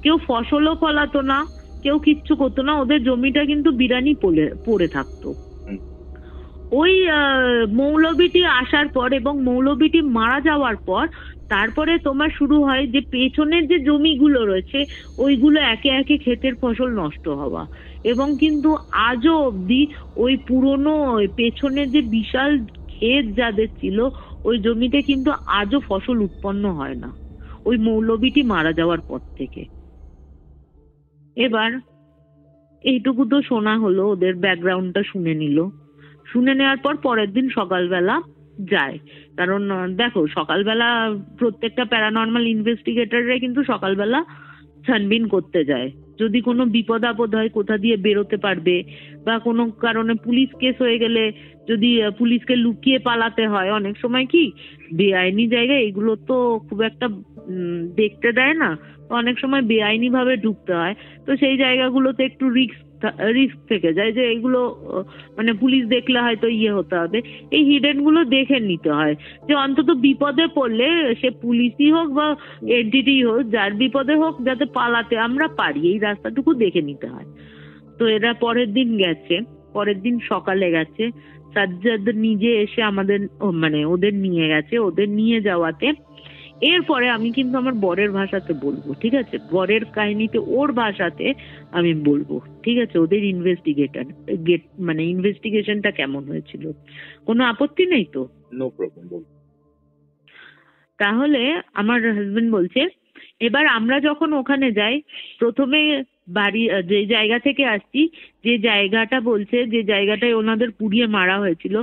কেউ ফসলও ফলাতো না, কেউ কিচ্ছু করতো না, ওদের জমিটা কিন্তু বিরানি পড়ে থাকতো। ওই মৌলবীটি আসার পর এবং মৌলবীটি মারা যাওয়ার পর তারপরে তোমার শুরু হয় যে পেছনের যে জমিগুলো রয়েছে ওইগুলো একে একে ক্ষেতের ফসল নষ্ট হওয়া, এবং কিন্তু আজও অবধি ওই পুরনো পেছনের যে বিশাল ক্ষেত যাদের ছিল ওই জমিতে কিন্তু আজও ফসল উৎপন্ন হয় না, ওই মৌলবীটি মারা যাওয়ার পর থেকে। এবার এইটুকু তো শোনা হলো, ওদের ব্যাকগ্রাউন্ডটা শুনে নিল, শুনে নেওয়ার পর পরের দিন সকালবেলা যায়। কারণ দেখো, সকালবেলা প্রত্যেকটা প্যারানর্মাল ইনভেস্টিগেটররা কিন্তু সকালবেলা ছানবিন করতে যায়, যদি কোনো বিপদ আপদ হয় কোথা দিয়ে বেরোতে পারবে, বা কোনো কারণে পুলিশ কেস হয়ে গেলে যদি পুলিশকে লুকিয়ে পালাতে হয়, অনেক সময় কি বেআইনি জায়গায় এগুলো তো খুব একটা দেখতে দেয় না, অনেক সময় বেআইনি ভাবে ঢুকতে হয়, তো সেই জায়গাগুলোতে একটু রিস্ক থেকে যায় যে এগুলো মানে পুলিশ দেখলে হয়তো হতে হবে, এই হিডেন গুলো দেখে নিতে হয় যে অন্তত বিপদে পড়লে সে পুলিশই হোক বা এনটিটি হোক, যার বিপদে হোক যাতে পালাতে আমরা পারি, এই রাস্তাটুকু দেখে নিতে হয়। তো এরা পরের দিন গেছে, পরের দিন সকালে গেছে, সাজ্জাদ নিজে এসে আমাদের মানে ওদের নিয়ে গেছে, ওদের নিয়ে যাওয়াতে এরপরে আমি কিন্তু আমার বরের ভাষাতে বলবো, ঠিক আছে, বরের কাহিনীতে ওর ভাষাতে আমি বলবো, ঠিক আছে, ওদের মানে ইনভেস্টিগেশনটা কেমন হয়েছিল, কোনো আপত্তি নেই তো? No problem. তাহলে আমার হাজবেন্ড বলছে, এবার আমরা যখন ওখানে যাই, প্রথমে বাড়ি যে জায়গা থেকে আসছি, যে জায়গাটা বলছে যে জায়গাটায় ওনাদের পুড়িয়ে মারা হয়েছিল,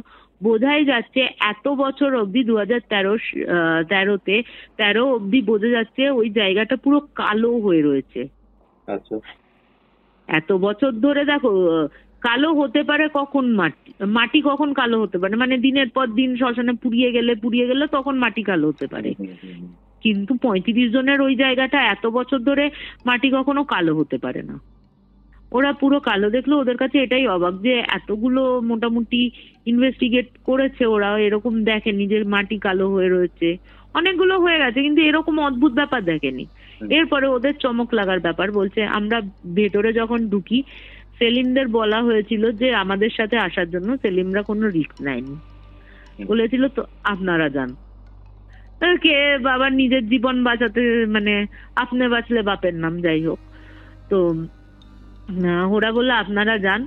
বোঝাই যাচ্ছে এত বছর অবধি 2013 অবধি বোঝা যাচ্ছে ওই জায়গাটা পুরো কালো হয়ে রয়েছে। আচ্ছা, এত বছর ধরে দেখো কালো হতে পারে কখন, মাটি কখন কালো হতে পারে, মানে দিনের পর দিন শ্মশানে পুড়িয়ে গেলে তখন মাটি কালো হতে পারে, কিন্তু 35 জনের ওই জায়গাটা এত বছর ধরে মাটি কখনো কালো হতে পারে না। ওরা পুরো কালো দেখলো, ওদের কাছে এটাই অবাক যে এতগুলো মোটামুটি ইনভেস্টিগেট করেছে, ওরা এরকম দেখেনি যে মাটি কালো হয়ে রয়েছে, অনেকগুলো হয়ে গেছে কিন্তু এরকম অদ্ভুত ব্যাপার দেখেনি। এরপরে ওদের চমক লাগার ব্যাপার বলছে, আমরা ভেতরে যখন ঢুকি সেলিমদের বলা হয়েছিল যে আমাদের সাথে আসার জন্য, সেলিমরা কোনো রিস্ক নেয়নি, বলেছিল তো আপনারা যান, কে বাবার নিজের জীবন বাঁচাতে, মানে আপনি বাঁচলে বাপের নাম, যাই হোক। তো ওরা বললো আপনারা যান,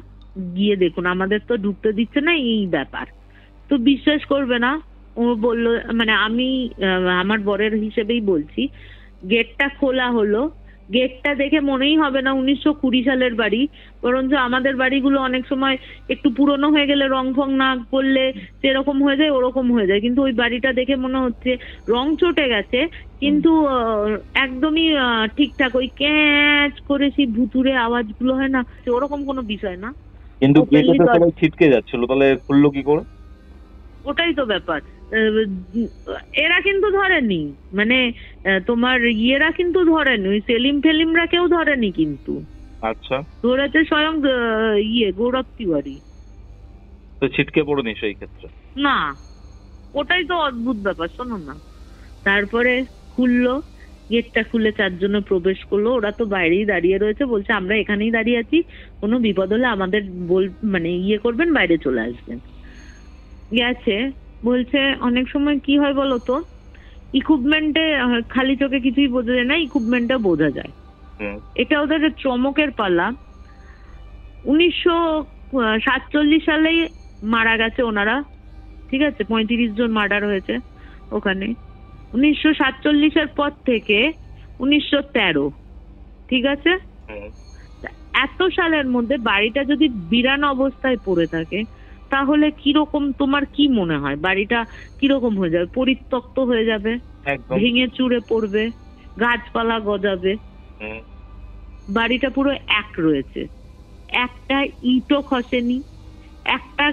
গিয়ে দেখুন, আমাদের তো ঢুকতে দিচ্ছে না, এই ব্যাপার। তো বিশ্বাস করবে না, ও বললো, মানে আমি আমার বরের হিসেবেই বলছি, গেটটা খোলা হলো, গেটটা দেখে মনেই হবে না 1920 সালের বাড়ি, বরঞ্চ আমাদের বাড়িগুলো অনেক সময় একটু পুরনো হয়ে গেলে রং ফং না করলে যেরকম হয়ে যায় ওরকম হয়ে যায়, কিন্তু ওই বাড়িটা দেখে মনে হচ্ছে রং চটে গেছে কিন্তু একদমই ঠিকঠাক, ওই ক্যাচ করে সেই ভুতুরে আওয়াজগুলো হয় না, ওরকম কোনো বিষয় না। কিন্তু সবাই ছিটকে যাচ্ছিল, তাহলে খুললো কি করে? ওটাই তো ব্যাপার, এরা কিন্তু ধরেনি, মানে তোমার ইয়েরা কিন্তু ধরেনি, ওই সেলিম ফেলিমরা কেউ ধরেনি, কিন্তু আচ্ছা ধরেছে স্বয়ং গৌরব তিওয়ারি। তো ছিটকে পড়েনি সেই ক্ষেত্রে? না, ওটাই তো অদ্ভুত ব্যাপার। শোনো না, তারপরে খুললো, গেটটা খুলে 4 জনে প্রবেশ করলো, ওরা তো বাইরেই দাঁড়িয়ে রয়েছে, বলছে আমরা এখানেই দাঁড়িয়ে আছি, কোনো বিপদ হলে আমাদের মানে করবেন, বাইরে চলে আসবেন। গেছে, বলছে অনেক সময় কি হয় বলতো, ইকুইপমেন্টে খালি চোখে কিছুই বোঝা যায় না, ইকুইপমেন্টটা বোঝা যায়, এটা ওদের চমকের পালা। 1947 সালে মারা গেছে ওনারা, ঠিক আছে, 35 জন মার্ডার হয়েছে ওখানে। 1947-এর পর থেকে 1913, ঠিক আছে, এত সালের মধ্যে বাড়িটা যদি বিরান অবস্থায় পড়ে থাকে তাহলে কিরকম, তোমার কি মনে হয় বাড়িটা কিরকম হয়ে যাবে? পরিত্যক্ত হয়ে যাবে, ভেঙে চুরে পড়বে, গাছপালা গজাবে, বাড়িটা পুরো এক রয়েছে, একটা ইটও খসেনি, একটা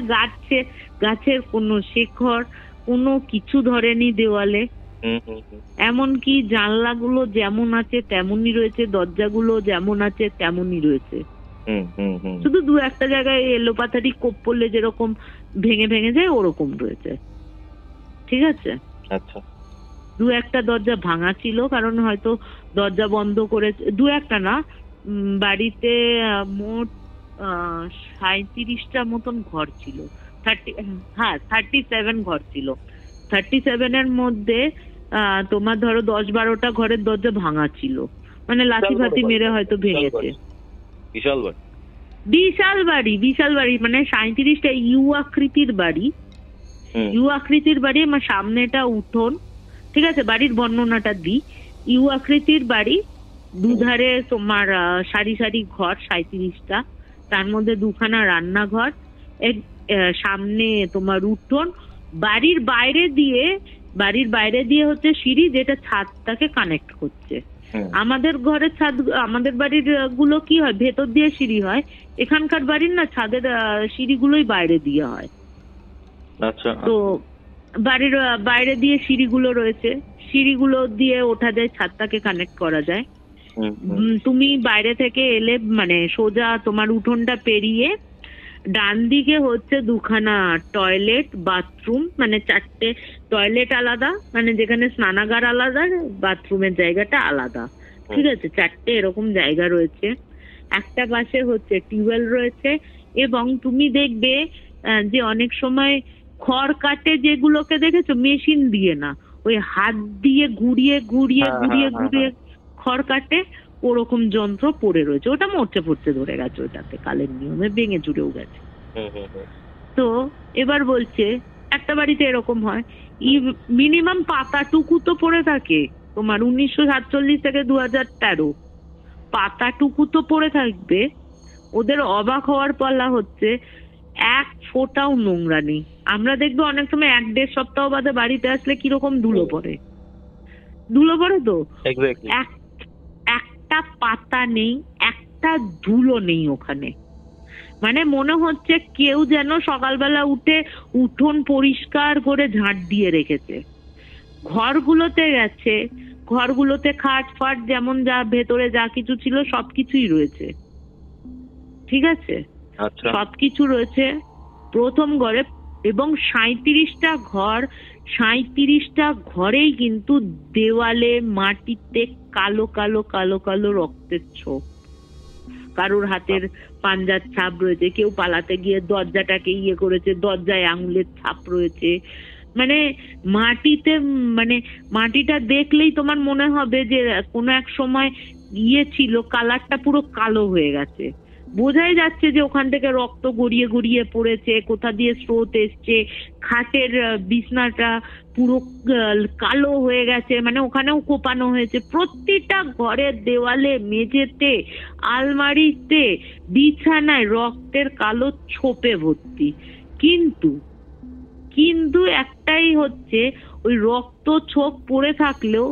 গাছের কোনো শেকড় কোনো কিছু ধরেনি দেওয়ালে, এমনকি জানলাগুলো যেমন আছে তেমনই রয়েছে, দরজাগুলো যেমন আছে তেমনই রয়েছে, শুধু 2-1 জায়গায় এলোপাতারি কোপ পড়লে যেরকম ভেঙে ভেঙে যায় ওরকম রয়েছে, ঠিক আছে। আচ্ছা, 2-1 দরজা ভাঙা ছিল, কারণ হয়তো দরজা বন্ধ করে, 2-1 না, বাড়িতে মোট 37টা মতন ঘর ছিল, 37 ঘর ছিল। 37 এর মধ্যে তোমার ধরো 10-12টা ঘরের দরজা ভাঙা ছিল, মানে লাঠি ফাতি মেরে হয়তো ভেঙেছে। বিশাল বাড়ি, মানে 37টা ইউ আকৃতির বাড়ি। আমার সামনেটা উঠোন, ঠিক আছে, বাড়ির বর্ণনাটা দিই। ইউ আকৃতির বাড়ি, দুধারে তোমার সারি সারি ঘর 37টা, তার মধ্যে 2খানা রান্নাঘর, সামনে তোমার উঠোন, বাড়ির বাইরে দিয়ে হচ্ছে সিঁড়ি, যেটা ছাদটাকে কানেক্ট করছে। আমাদের ঘরের ছাদ, আমাদের বাড়ির গুলো কি হয়, ভেতর দিয়ে সিঁড়ি হয়, এখানকার বাড়ির না ছাদের সিঁড়িগুলোই বাইরে দিয়ে হয়। আচ্ছা, তো বাড়ির বাইরে দিয়ে সিঁড়িগুলো রয়েছে, সিঁড়িগুলো দিয়ে ওঠা যায়, ছাদটাকে কানেক্ট করা যায়। তুমি বাইরে থেকে এলে মানে সোজা তোমার উঠোনটা পেরিয়ে ডান দিকে হচ্ছে 2খানা টয়লেট, বাথরুম, মানে 4টে টয়লেট আলাদা, মানে যেখানে স্নানাগার আলাদা, বাথরুমের জায়গাটা আলাদা, ঠিক আছে, 4টে এরকম জায়গা রয়েছে। একটা পাশে হচ্ছে টিউবওয়েল রয়েছে, এবং তুমি দেখবে যে অনেক সময় খড় কাটে যেগুলোকে দেখেছো, মেশিন দিয়ে না, ওই হাত দিয়ে ঘুরিয়ে খড় কাটে, ওরকম যন্ত্র পড়ে রয়েছে। ওটা মরচে পড়তে ধরে গেছে, ওটাতে কালের নিয়মে ভেঙে চুরেও গেছে। তো এবার বলছে একটা বাড়িতে এরকম হয়, মিনিমাম পাতাটুকু তো পড়ে থাকে, তোমার 1947 থেকে 2013 পাতাটুকু তো পড়ে থাকবে। ওদের অবাক হওয়ার পালা হচ্ছে, 1 ফোঁটাও নোংরা নেই। আমরা দেখবো অনেক সময় 1-1.5 সপ্তাহ বাদে বাড়িতে আসলে কিরকম ধুলো পড়ে তো, একটা পাতা নেই, একটা ধুলো নেই ওখানে। মানে মনে হচ্ছে কেউ যেন সকালবেলা উঠে উঠোন পরিষ্কার করে ঝাঁট দিয়ে রেখেছে। ঘরগুলোতে গেছে, ঘরগুলোতে খাট ফাট যেমন যা ভেতরে যা কিছু ছিল সবকিছুই রয়েছে, ঠিক আছে, সবকিছু রয়েছে প্রথম ঘরে। এবং 37টা ঘরেই কিন্তু দেওয়ালে মাটিতে কালো কালো কালো কালো রক্তের ছোপ, কারোর হাতের পাঞ্জার ছাপ রয়েছে, কেউ পালাতে গিয়ে দরজাটাকে করেছে, দরজায় আঙুলের ছাপ রয়েছে। মানে মাটিটা দেখলেই তোমার মনে হবে যে কোনো এক সময় ছিল, কালারটা পুরো কালো হয়ে গেছে, বোঝাই যাচ্ছে যে ওখান থেকে রক্ত গড়িয়ে গড়িয়ে পড়েছে, কোথা দিয়ে স্রোত এসছে। খাটের বিছনাটা পুরো কালো হয়ে গেছে, মানে ওখানেও কোপানো হয়েছে। প্রতিটা ঘরের দেওয়ালে, মেঝেতে, আলমারিতে, বিছানায় রক্তের কালো ছোপে ভর্তি। কিন্তু একটাই হচ্ছে, ওই রক্ত ছোপ পড়ে থাকলেও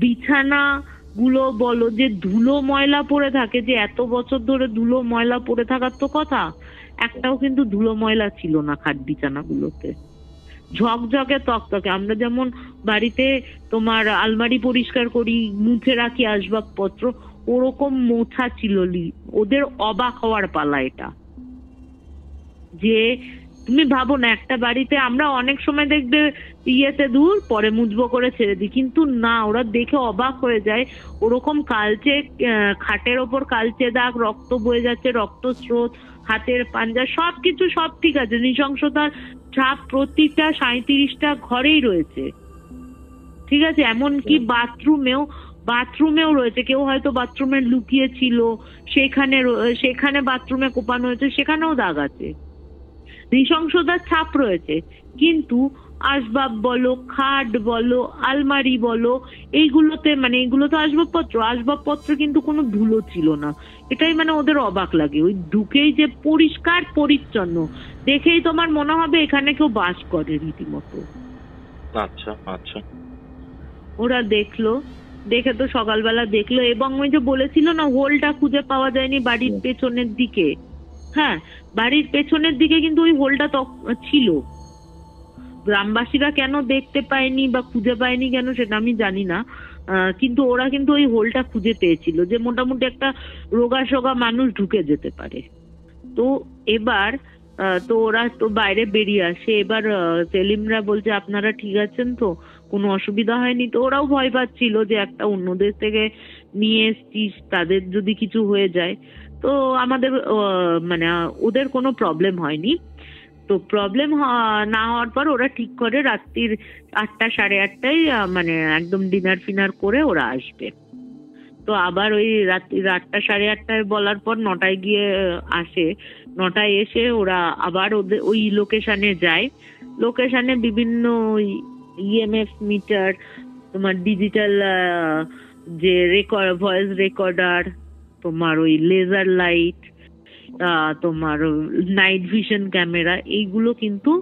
বিছানা গুলো বলো, যে ধুলো ময়লা পড়ে থাকে, যে এত বছর ধরে ধুলো ময়লা পড়ে থাকার তো কথা, একটাও কিন্তু ধুলো ময়লা ছিল না খাট বিছানাগুলোতে, ঝকঝকে তকতকে। আমরা যেমন বাড়িতে তোমার আলমারি পরিষ্কার করি, মুছে রাখি আসবাবপত্র, ওরকম মোছা ছিল। ওদের অবাক হওয়ার পালা এটা, যে তুমি ভাবো না একটা বাড়িতে আমরা অনেক সময় দেখবে দূর পরে মুছবো করে ছেড়ে দিই, কিন্তু না, ওরা দেখে অবাক হয়ে যায়। ওরকম কালচে, খাটের ওপর কালচে দাগ, রক্ত বয়ে যাচ্ছে, রক্ত স্রোত, হাতের পাঞ্জা, সবকিছু সব ঠিক আছে, নৃশংসতার ছাপ প্রতিটা 37টা ঘরেই রয়েছে, ঠিক আছে। এমনকি বাথরুমেও রয়েছে। কেউ হয়তো বাথরুমে লুকিয়ে ছিল, সেখানে বাথরুমে কোপানো হয়েছে, সেখানেও দাগ আছে, নৃশংসতার ছাপ রয়েছে। কিন্তু আসবাব বলো, খাট বলো, আলমারি বলো, এইগুলোতে মানে এগুলো তো আসবাবপত্র কিন্তু কোনো ধুলো ছিল না। এটাই মানে ওদের অবাক লাগে, ওই ঢুকেই যে পরিষ্কার পরিচ্ছন্ন, দেখেই তোমার মনে হবে এখানে কেউ বাস করে রীতিমতো। আচ্ছা আচ্ছা। ওরা দেখে তো সকালবেলা দেখলো, এবং ওই যে বলেছিল না হোলটা খুঁজে পাওয়া যায়নি বাড়ির পেছনের দিকে, হ্যাঁ, বাড়ির পেছনের দিকে কিন্তু ওই হোলটা ছিল। গ্রামবাসীরা কেন দেখতে পায়নি বা খুঁজে পায়নি কেন সেটা আমি জানি না, কিন্তু ওরা কিন্তু ওই হোলটা খুঁজে পেয়েছিল, যে মোটামুটি একটা রোগা মানুষ ঢুকে যেতে পারে। তো এবার তো ওরা তো বাইরে বেরিয়ে আসে। এবার সেলিমরা বলছে আপনারা ঠিক আছেন তো, কোনো অসুবিধা হয়নি তো? ওরাও ভয় পাচ্ছিল যে একটা অন্য দেশ থেকে নিয়ে এসছিস, তাদের যদি কিছু হয়ে যায়। তো আমাদের মানে ওদের কোনো প্রবলেম হয়নি। তো প্রবলেম না হওয়ার পর ওরা ঠিক করে রাত্রির 8টা 8:30টায় মানে একদম ডিনার ফিনার করে ওরা আসবে। তো আবার ওই রাত্রির 8টা 8:30টায় বলার পর 9টায় গিয়ে আসে। 9টায় এসে ওরা আবার ওদের ওই লোকেশনে যায়। লোকেশনে বিভিন্ন ইএমএফ মিটার, তোমার ডিজিটাল যে ভয়েস রেকর্ডার, তোমার ওই লেজার লাইট, তোমার নাইট ভিশন ক্যামেরা, এইগুলো কিন্তু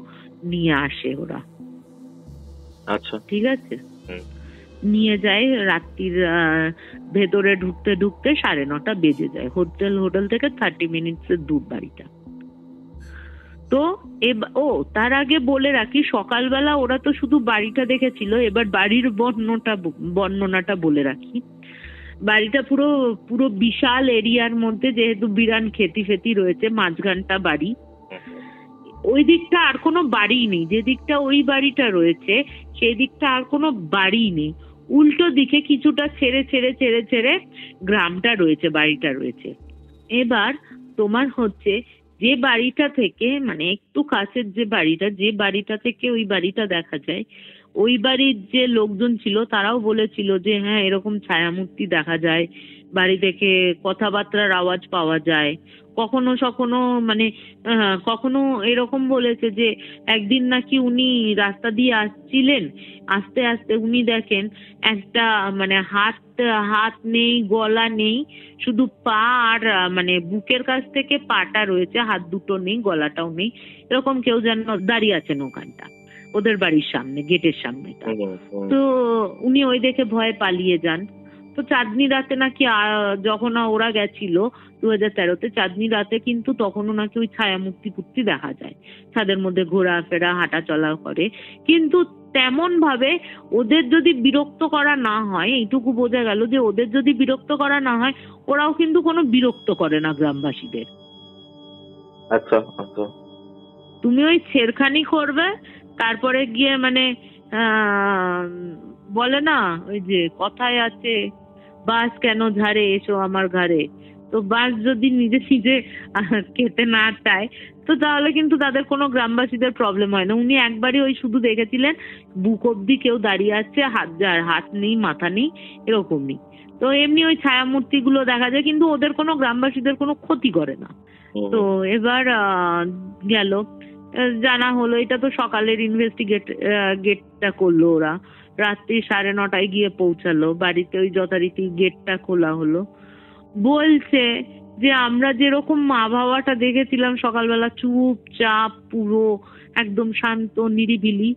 নিয়ে আসে ওরা। আচ্ছা, ঠিক আছে, নিয়ে যায়। রাত্রির ভেতরে ঢুকতে ঢুকতে 9:30 বেজে যায়। হোটেল থেকে 30 মিনিটসের দূর বাড়িটা। তো তার আগে বলে রাখি, সকালবেলা ওরা তো শুধু বাড়িটা দেখেছিল, এবার বাড়ির বর্ণনাটা বলে রাখি। বাড়িটা পুরো পুরো বিশাল এরিয়ার মধ্যে, যেহেতু বিরান খেতি ফেতি রয়েছে, মাঝখানটা বাড়ি। ওই দিকটা আর কোনো বাড়ি নেই, যে দিকটা ওই বাড়িটা রয়েছে সেই দিকটা আর কোনো বাড়ি নেই। উল্টো দিকে কিছুটা ছেড়ে ছেড়ে ছেড়ে ছেড়ে গ্রামটা রয়েছে, বাড়িটা রয়েছে। এবার তোমার হচ্ছে যে বাড়িটা থেকে, মানে একটু কাছের যে বাড়িটা থেকে ওই বাড়িটা দেখা যায়, ওই বাড়ির যে লোকজন ছিল তারাও বলেছিল যে হ্যাঁ এরকম ছায়ামূর্তি দেখা যায়, বাড়ি থেকে কথাবার্তার আওয়াজ পাওয়া যায়। কখনো মানে কখনো এরকম বলেছে যে একদিন নাকি উনি রাস্তা দিয়ে আসছিলেন, আস্তে আস্তে উনি দেখেন একটা মানে হাত নেই, গলা নেই, শুধু পা আর মানে বুকের কাছ থেকে পাটা রয়েছে, হাত দুটো নেই, গলাটাও নেই, এরকম কেউ যেন দাঁড়িয়ে আছেন ওখানটা ওদের বাড়ির সামনে, গেটের সামনেটা। তো উনি ওই দেখে ভয়ে পালিয়ে যান। তো চাঁদনি রাতে নাকি যখন ওরা গেছিল 2013-তে, চাঁদনি রাতে কিন্তু তখনও নাকি ওই ছায়ামূর্তি দেখা যায়, ছাদের মধ্যে ঘোরাফেরা হাঁটা চলা করে। কিন্তু তেমন ভাবে ওদের যদি বিরক্ত করা না হয়, এইটুকু বোঝা গেল যে ওদের যদি বিরক্ত করা না হয়, ওরাও কিন্তু কোনো বিরক্ত করে না গ্রামবাসীদের। আচ্ছা আচ্ছা, তুমি ওই ছেড়খানি করবে, তারপরে গিয়ে মানে বলে না ওই যে কথায় আছে, বাস কেন ঝাড়ে এসো আমার ঘরে। তো বাস যদি নিজে নিজে খেতে না চায় তো তাহলে কিন্তু তাদের কোনো গ্রামবাসীদের প্রবলেম হয় না। উনি একবারই ওই শুধু দেখেছিলেন বুক অব্দি কেউ দাঁড়িয়ে আছে, হাত নেই, মাথা নেই, এরকমই। তো এমনি ওই ছায়ামূর্তি গুলো দেখা যায়, কিন্তু ওদের কোনো গ্রামবাসীদের কোনো ক্ষতি করে না। তো এবার গেল, জানা হলো, এটা তো সকালের গেটটা করলো ওরা, রাত্রি 9:30টায় গিয়ে পৌঁছালো বাড়িতে, ওই যথারীতি গেটটা খোলা হলো। বলছে যে আমরা যেরকম আবহাওয়াটা দেখেছিলাম সকালবেলা, চুপচাপ পুরো একদম শান্ত নিরিবিলি,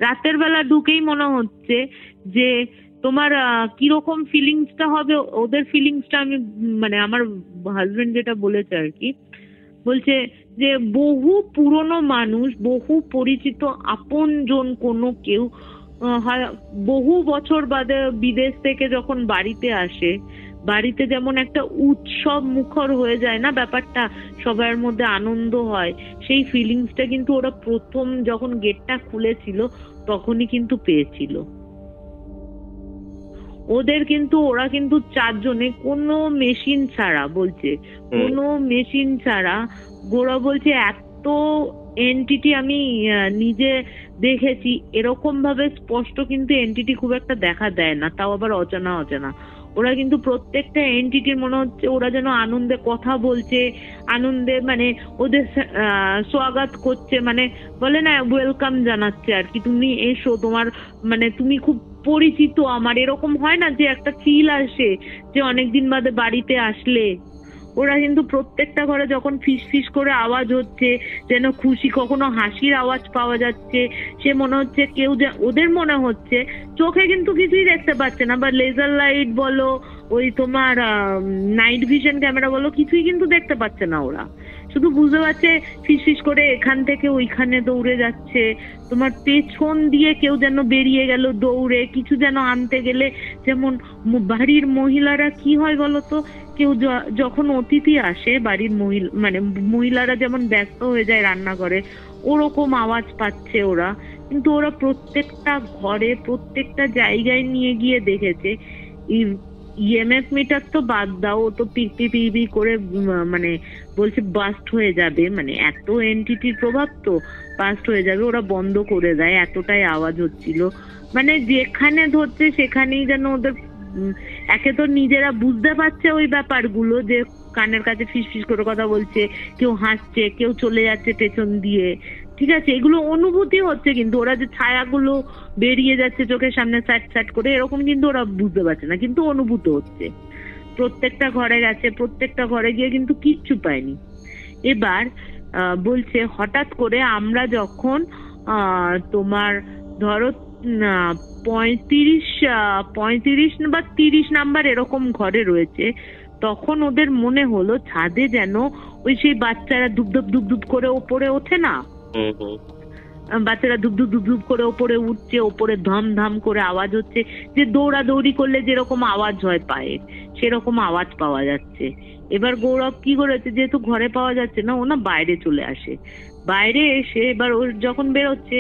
রাতের বেলা ঢুকেই মনে হচ্ছে যে তোমার কিরকম ফিলিংসটা হবে, ওদের ফিলিংসটা আমি মানে আমার হাজবেন্ড যেটা বলেছে আর কি, বলছে যে বহু পুরনো মানুষ, বহু পরিচিত আপনজন কোনো কেউ বহু বছর বাদে বিদেশ থেকে যখন বাড়িতে আসে, বাড়িতে যেমন একটা উৎসব মুখর হয়ে যায় না ব্যাপারটা, সবার মধ্যে আনন্দ হয়, সেই ফিলিংসটা কিন্তু ওরা প্রথম যখন গেটটা খুলেছিল তখনই কিন্তু পেয়েছিল। ওরা কিন্তু 4 জনে কোনো মেশিন ছাড়া, বলছে কোনো মেশিন ছাড়া, গোরা বলছে এত এন্টিটি আমি নিজে দেখেছি, এরকম ভাবে স্পষ্ট কিন্তু এন্টিটি খুব একটা দেখা দেয় না, তাও আবার অজানা। ওরা কিন্তু প্রত্যেকটা এন্টিটির মনে হচ্ছে ওরা যেন আনন্দে কথা বলছে, আনন্দে মানে ওদের স্বাগত করছে, মানে বলে না ওয়েলকাম জানাচ্ছে আর কি, তুমি এসো, তোমার মানে তুমি খুব পরিচিত আমার, এরকম হয় না যে একটা ফিল আসে যে অনেকদিন বাদে বাড়িতে আসলে। ওরা কিন্তু প্রত্যেকটা ঘরে যখন ফিস ফিস করে আওয়াজ হচ্ছে, যেন খুশি, কখনো হাসির আওয়াজ পাওয়া যাচ্ছে, সে মনে হচ্ছে কেউ, ওদের মনে হচ্ছে চোখে কিন্তু কিছুই দেখতে পাচ্ছে না, বা লেজার লাইট বলো, ওই তোমার নাইট ভিশন ক্যামেরা বলো, কিছুই কিন্তু দেখতে পাচ্ছে না ওরা, শুধু বুঝতে পারছে ফিস ফিস করে এখান থেকে ওইখানে দৌড়ে যাচ্ছে, তোমার পেছন দিয়ে কেউ যেন বেরিয়ে গেল দৌড়ে, কিছু যেন আনতে গেলে, যেমন বাড়ির মহিলারা কি হয় বলতো, কেউ যখন অতিথি আসে বাড়ির মহিলারা যেমন ব্যস্ত হয়ে যায় রান্নাঘরে, ওরকম আওয়াজ পাচ্ছে ওরা। কিন্তু ওরা প্রত্যেকটা ঘরে প্রত্যেকটা জায়গায় নিয়ে গিয়ে দেখেছে ইএমএফ মিটার তো বাদ দাও, ও তো পিপি করে মানে বলছে বাস্ট হয়ে যাবে, মানে এত এনটিটির প্রভাব তো বাস্ট হয়ে যাবে, ওরা বন্ধ করে দেয়, এতটাই আওয়াজ হচ্ছিল। মানে যেখানে ধরছে সেখানেই যেন ওদের একে তো নিজেরা বুঝতে পারছে ওই ব্যাপারগুলো, যে কানের কাছে ফিস করে কথা বলছে, কেউ হাসছে, কেউ চলে যাচ্ছে পেছন দিয়ে, ঠিক আছে, এগুলো অনুভূতি হচ্ছে, কিন্তু ওরা যে ছায়াগুলো বেরিয়ে যাচ্ছে চোখের সামনে স্যাট স্যাট করে এরকম কিন্তু ওরা বুঝতে পারছে না, কিন্তু অনুভূত হচ্ছে। প্রত্যেকটা ঘরে গেছে, প্রত্যেকটা ঘরে গিয়ে কিন্তু কিচ্ছু পায়নি। এবার বলছে হঠাৎ করে আমরা যখন তোমার ধরো 35 বা 30 নাম্বার এরকম ঘরে রয়েছে, তখন ওদের মনে হলো ছাদে যেন ওই সেই বাচ্চারা ধুপ করে ওপরে ওঠে না, বাচ্চারা ধুপ করে ওপরে উঠছে, ওপরে ধাম করে আওয়াজ হচ্ছে, যে দৌড়াদৌড়ি করলে যেরকম আওয়াজ হয় পায়ের, সেরকম আওয়াজ পাওয়া যাচ্ছে। এবার গৌরব কি করেছে, যেহেতু ঘরে পাওয়া যাচ্ছে না, ও না বাইরে চলে আসে। বাইরে এসে এবার ও যখন বেরোচ্ছে,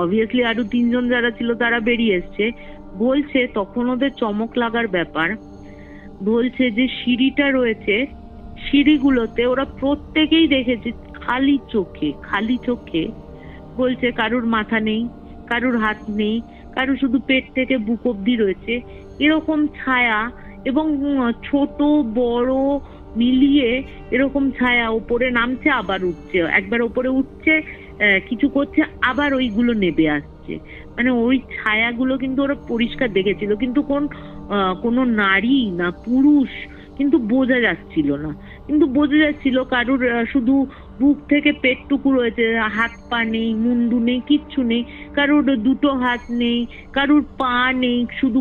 অবভিয়াসলি আরো 3 জন যারা ছিল তারা বেরিয়ে এসছে। বলছে তখন ওদের চমক লাগার ব্যাপার, বলছে যে সিঁড়িটা রয়েছে, সিঁড়িগুলোতে ওরা প্রত্যেকেই দেখেছে খালি চোখে বলছে কারুর মাথা নেই, কারুর হাত নেই, কারুর শুধু পেট থেকে বুক অব্দি রয়েছে, এরকম ছায়া, এবং ছোট বড় মিলিয়ে এরকম ছায়া ওপরে নামছে আবার উঠছে, একবার ওপরে উঠছে কিছু করছে, আবার ওইগুলো নেবে আসছে। মানে ওই ছায়াগুলো কিন্তু ওরা পরিষ্কার দেখেছিল, কিন্তু কোনো নারী না পুরুষ কিন্তু বোঝা যাচ্ছিল না, কিন্তু বোঝা যাচ্ছিল কারুর শুধু বুক থেকে পেটটুকু রয়েছে, হাত পা নেই, মুন্ডু নেই, কিচ্ছু নেই, কারুর 2টো হাত নেই, কারুর পা নেই, শুধু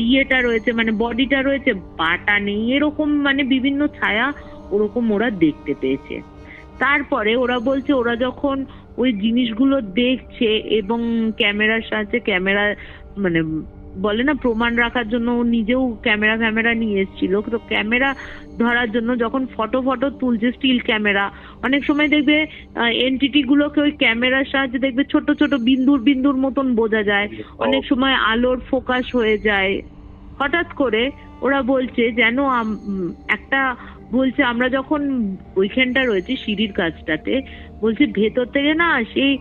ইয়েটা রয়েছে, মানে বডিটা রয়েছে, পাটা নেই, এরকম মানে বিভিন্ন ছায়া ওরকম ওরা দেখতে পেয়েছে। তারপরে ওরা বলছে ওরা যখন ওই জিনিসগুলো দেখছে এবং ক্যামেরার সাহায্যে, ক্যামেরা মানে বলে না প্রমাণ রাখার জন্য, ও নিজেও ক্যামেরা নিয়ে এসেছিল, তো ক্যামেরা ধরার জন্য যখন ফটো তুলছে, স্টিল ক্যামেরা, অনেক সময় দেখবে এনটিটি গুলোকে ওই ক্যামেরার সাহায্যে দেখবে ছোট ছোট বিন্দুর মতন বোঝা যায়, অনেক সময় আলোর ফোকাস হয়ে যায়। হঠাৎ করে ওরা বলছে যেন একটা, বলছে আমরা যখন ওইখানটা রয়েছে সিঁড়ির কাছটাতে, বলছে ভেতর থেকে না সেই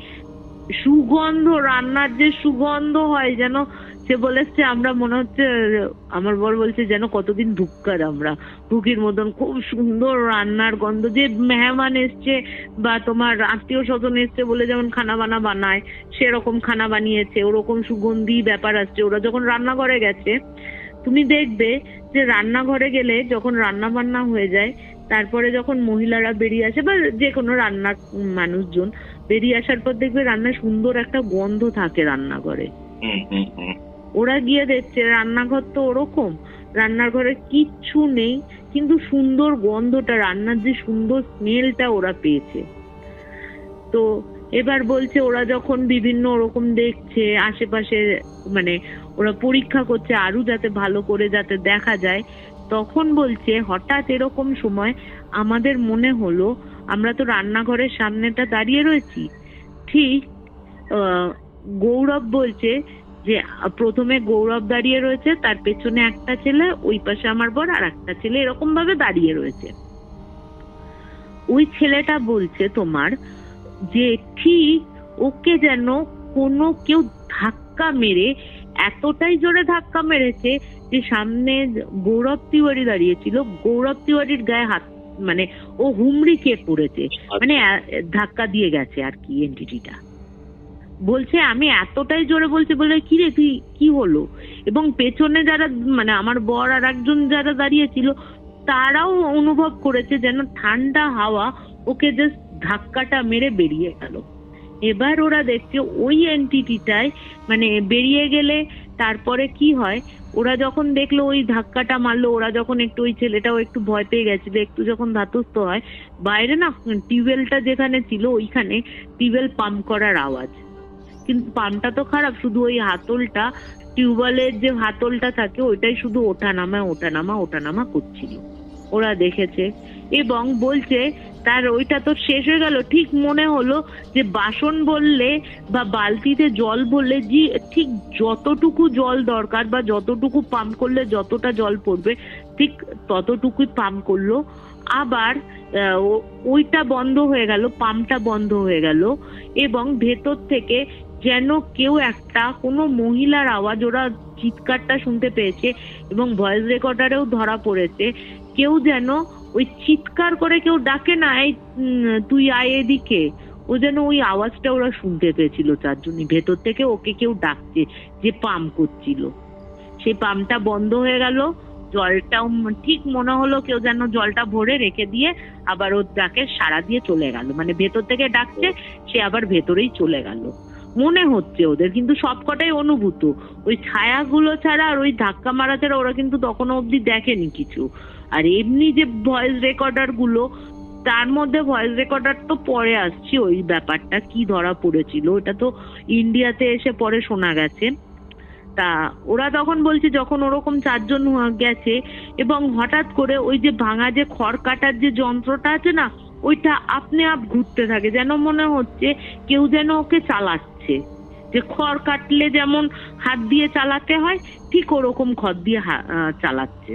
সুগন্ধ, রান্নার যে সুগন্ধ হয়, যেন সে বলেছে আমরা মনে হচ্ছে, আমার বর বলছে যেন কতদিন ধুপকার আমরা ধুকির মতন, খুব সুন্দর রান্নার গন্ধ, যে মেহমান এসছে বা তোমার আত্মীয় স্বজন এসছে বলে যেমন খানা বানায় সেরকম খানা বানিয়েছে, ওরকম সুগন্ধি ব্যাপার আসছে। ওরা যখন রান্নাঘরে গেছে, তুমি দেখবে যে রান্নাঘরে গেলে যখন রান্না বান্না হয়ে যায়, তারপরে যখন মহিলারা বেরিয়ে আসে বা যে কোনো রান্নার মানুষজন বেরিয়ে আসার পর দেখবে রান্না সুন্দর একটা গন্ধ থাকে রান্নাঘরে। ওরা গিয়ে দেখছে রান্নাঘর তো ওরকম, রান্নার ঘরে কিচ্ছু নেই, কিন্তু সুন্দর গন্ধটা, রান্নার যে সুন্দর স্মেলটা ওরা পেয়েছে। তো এবার বলছে ওরা যখন বিভিন্ন ওরকম দেখছে আশেপাশে, মানে ওরা পরীক্ষা করছে আরো যাতে ভালো করে যাতে দেখা যায়, তখন বলছে হঠাৎ এরকম সময় আমাদের মনে হলো, আমরা তো রান্নাঘরের সামনেটা দাঁড়িয়ে রয়েছি, ঠিক গৌরব বলছে যে প্রথমে গৌরব দাঁড়িয়ে রয়েছে, তার পেছনে একটা ছেলে, ওই পাশে আমার বর, আর একটা ছেলে এরকম ভাবে দাঁড়িয়ে রয়েছে। ওই ছেলেটা বলছে তোমার যে ঠিক ওকে যেন কোনো কেউ ধাক্কা মেরে, এতটাই জোরে ধাক্কা মেরেছে যে সামনে গৌরব তিওয়ারি দাঁড়িয়েছিল, গৌরব তিওয়ারির গায়ে হাত, মানে ও হুমড়ি খেয়ে পড়েছে, মানে ধাক্কা দিয়ে গেছে আর কি এনটিটিটা। বলছে আমি এতটাই জোরে বলছে, বলে কি রে তুই কি হলো, এবং পেছনে যারা, মানে আমার বর আর একজন যারা দাঁড়িয়েছিল, তারাও অনুভব করেছে যেন ঠান্ডা হাওয়া ওকে জাস্ট ধাক্কাটা মেরে বেরিয়ে গেল। এবার ওরা দেখছে ওই এনটিটিটাই, মানে বেরিয়ে গেলে তারপরে কি হয়, ওরা যখন দেখলো ওই ধাক্কাটা মারলো, ওরা যখন একটু, ওই ছেলেটাও একটু ভয় পেয়ে গেছিল, একটু যখন ধাতস্থ হয়, বাইরে না টিউবওয়েলটা যেখানে ছিল ওইখানে টিউবওয়েল পাম্প করার আওয়াজ, কিন্তু পাম্পটা তো খারাপ, শুধু ওই হাতলটা, টিউবওয়েলের যে হাতলটা থাকে ওইটাই শুধু ওঠানামা করছিল। ওরা দেখেছে এবং বলছে তার ওইটা তো শেষ হয়ে গেল, ঠিক মনে হলো যে বাসন বললে বা বালতিতে জল বললে যে ঠিক যতটুকু জল দরকার বা যতটুকু পাম্প করলে যতটা জল পড়বে ঠিক ততটুকুই পাম্প করলো। আবার ওইটা বন্ধ হয়ে গেল, পাম্পটা বন্ধ হয়ে গেল এবং ভেতর থেকে যেন কেউ একটা কোনো মহিলার আওয়াজ, ওরা চিৎকারটা শুনতে পেয়েছে এবং ভয়েস রেকর্ডারেও ধরা পড়েছে, কেউ যেন ওই চিৎকার করে কেউ ডাকে না, এই তুই আয় এদিকে, ও যেন ওই আওয়াজটা ওরা শুনতে পেয়েছিল চারজনই। ভেতর থেকে ওকে কেউ ডাকছে যে পাম্প করছিল। সেই পাম্পটা বন্ধ হয়ে গেল, জলটাও ঠিক মনে হলো কেউ যেন জলটা ভরে রেখে দিয়ে আবার ওর ডাকে সাড়া দিয়ে চলে গেল, মানে ভেতর থেকে ডাকছে সে আবার ভেতরেই চলে গেল মনে হচ্ছে ওদের, কিন্তু সবকটাই অনুভূত। ওই ছায়াগুলো ছাড়া আর ওই ধাক্কা মারা ছাড়া ওরা কিন্তু তখনও অব্দি দেখেনি কিছু। আর এমনি যে ভয়েস রেকর্ডার গুলো, তার মধ্যে ভয়েস রেকর্ডার তো পরে আসছে, ওই ব্যাপারটা কি ধরা পড়েছিল ওটা তো ইন্ডিয়াতে এসে পরে শোনা গেছে। তা ওরা তখন বলছে যখন ওরকম চারজন গেছে এবং হঠাৎ করে ওই যে ভাঙা যে খড় কাটার যে যন্ত্রটা আছে না, ওইটা আপনি আপ ঘুরতে থাকে, যেন মনে হচ্ছে কেউ যেন ওকে চালাচ্ছে, যে খড় কাটলে যেমন হাত দিয়ে চালাতে হয় ঠিক ওরকম খড় দিয়ে চালাচ্ছে।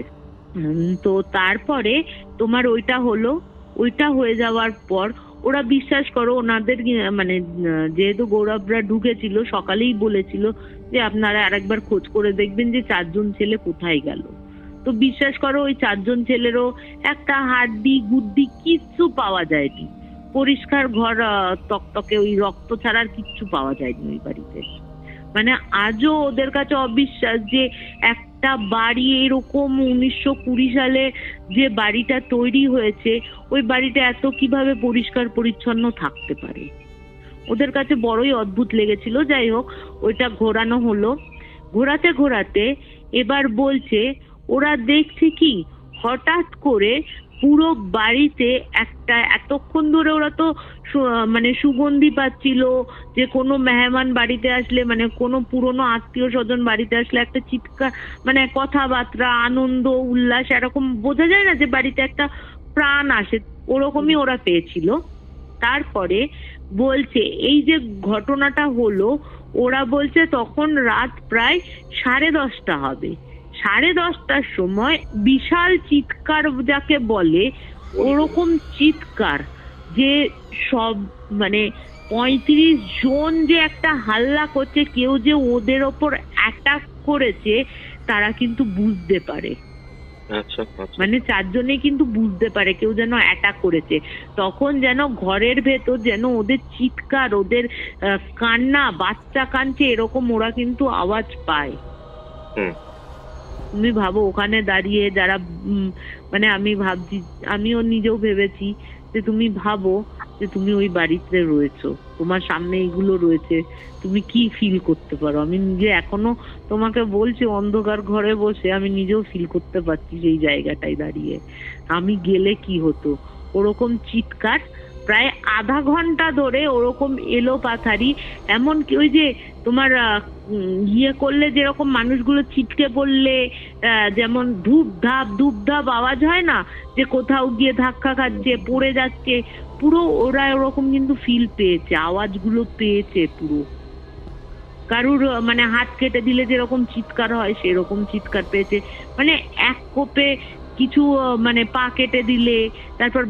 তো তারপরে তোমার ওইটা হলো, ওইটা হয়ে যাওয়ার পর ওরা বিশ্বাস করো ওনাদের মানে যেহেতু গৌরবরা ঢুকেছিল সকালেই বলেছিল যে আপনারা আরেকবার খোঁজ করে দেখবেন যে চারজন ছেলে কোথায় গেল। তো বিশ্বাস করো ওই চারজন ছেলেরও একটা হাড্ডি গুড্ডি কিচ্ছু পাওয়া যায়নি, পরিষ্কার ঘর, তকতকে, ওই রক্ত ছাড়া আর কিচ্ছু পাওয়া যায়নি ওই বাড়িতে। মানে আজও ওদের কাছে অবিশ্বাস যে একটা বাড়ি এরকম 1920 সালে যে বাড়িটা তৈরি হয়েছে ওই বাড়িটা এত কিভাবে পরিষ্কার পরিচ্ছন্ন থাকতে পারে, ওদের কাছে বড়ই অদ্ভুত লেগেছিল। যাই হোক, ওইটা ঘোরানো হলো, ঘোরাতে ঘোরাতে এবার বলছে ওরা দেখছে কি হঠাৎ করে পুরো বাড়িতে একটা, এতক্ষণ ধরে ওরা তো মানে সুগন্ধি পাচ্ছিল যে কোনো মেহমান বাড়িতে আসলে, মানে কোনো পুরনো আত্মীয় স্বজন বাড়িতে আসলে একটা চিৎকার, মানে কথাবার্তা, আনন্দ উল্লাস এরকম বোঝা যায় না যে বাড়িতে একটা প্রাণ আসে, ওরকমই ওরা পেয়েছিল। তারপরে বলছে এই যে ঘটনাটা হলো, ওরা বলছে তখন রাত প্রায় 10:30 হবে। 10:30টার সময় বিশাল চিৎকার যাকে বলে ওরকম চিৎকার, যে সব মানে 35 জন যে একটা হাল্লা করছে, কেউ যে ওদের ওপর অ্যাটাক করেছে তারা কিন্তু বুঝতে পারে। মানে চারজনে কিন্তু বুঝতে পারে কেউ যেন অ্যাটাক করেছে। তখন যেন ঘরের ভেতর যেন ওদের চিৎকার, ওদের কান্না, বাচ্চা কাঁদছে এরকম ওরা কিন্তু আওয়াজ পায়। তুমি ভাবো ওখানে দাঁড়িয়ে যারা, মানে আমি ভাবছি, আমিও নিজেও ভেবেছি যে তুমি ভাবো যে তুমি ওই বাড়িতে রয়েছো, তোমার সামনে এইগুলো রয়েছে, তুমি কি ফিল করতে পারো। আমি নিজে এখনো তোমাকে বলছি, অন্ধকার ঘরে বসে আমি নিজেও ফিল করতে পারছি সেই জায়গাটায় দাঁড়িয়ে আমি গেলে কি হতো। ওরকম চিৎকার প্রায় আধা ঘন্টা ধরে ওরকম এলো পাথারি, এমনকি ওই যে তোমার ইয়ে করলে যেরকম মানুষগুলো ছিটকে পড়লে যেমন ধূপ ধাপ আওয়াজ হয় না, যে কোথাও গিয়ে ধাক্কা খাচ্ছে, পড়ে যাচ্ছে, পুরো ওরা ওরকম কিন্তু ফিল পেয়েছে, আওয়াজগুলো পেয়েছে পুরো। কারুর মানে হাত কেটে দিলে যেরকম চিৎকার হয় সেরকম চিৎকার পেয়েছে, মানে এক কোপে কিছু মানে পা কেটে দিলে, তারপর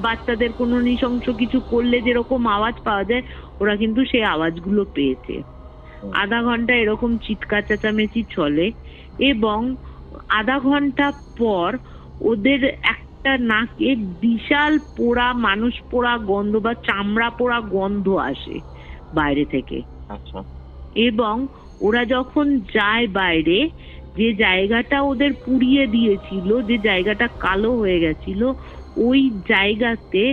বাচ্চাদের কোনো নৃশংস কিছু করলে যেরকম আওয়াজ পাওয়া যায় ওরা কিন্তু সেই আওয়াজগুলো পেয়েছে। আধা ঘন্টা এরকম চিৎকার চেঁচামেচি চলে এবং আধা ঘন্টা পর ওদের একটা নাকে বিশাল পোড়া, মানুষ পোড়া গন্ধ বা চামড়া পোড়া গন্ধ আসে বাইরে থেকে। এবং ওরা যখন যায় বাইরে, যে জায়গাটা ওদের পুড়িয়ে দিয়েছিল, যে জায়গাটা কালো হয়ে গেছিল, ওই জায়গাতে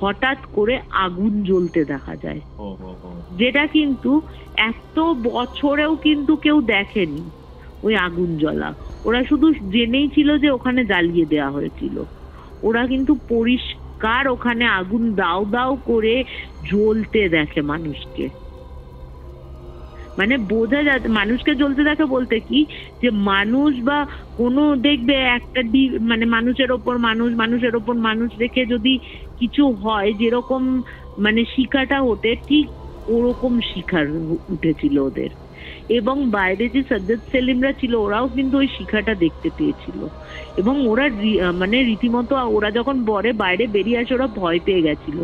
হঠাৎ করে আগুন জ্বলতে দেখা যায়, যেটা কিন্তু এত বছরেও কিন্তু কেউ দেখেনি ওই আগুন জ্বলা। ওরা শুধু জেনেই ছিল যে ওখানে জ্বালিয়ে দেওয়া হয়েছিল, ওরা কিন্তু পরিষ্কার ওখানে আগুন দাও দাও করে জ্বলতে দেখে মানুষকে। মানে বোঝা যায় মানুষকে জ্বলতে দেখে বলতে কি, যে মানুষ বা কোনো দেখবে একটা মানে মানুষের ওপর মানুষ রেখে যদি কিছু হয়, যেরকম মানে শিখাটা হতে ঠিক ওরকম শিখার উঠেছিল ওদের। এবং বাইরে যে সজ্জাদ সেলিমরা ছিল ওরাও কিন্তু ওই শিখাটা দেখতে পেয়েছিল, এবং ওরা মানে রীতিমতো ওরা যখন বাইরে বেরিয়ে আসে ওরা ভয় পেয়ে গেছিল।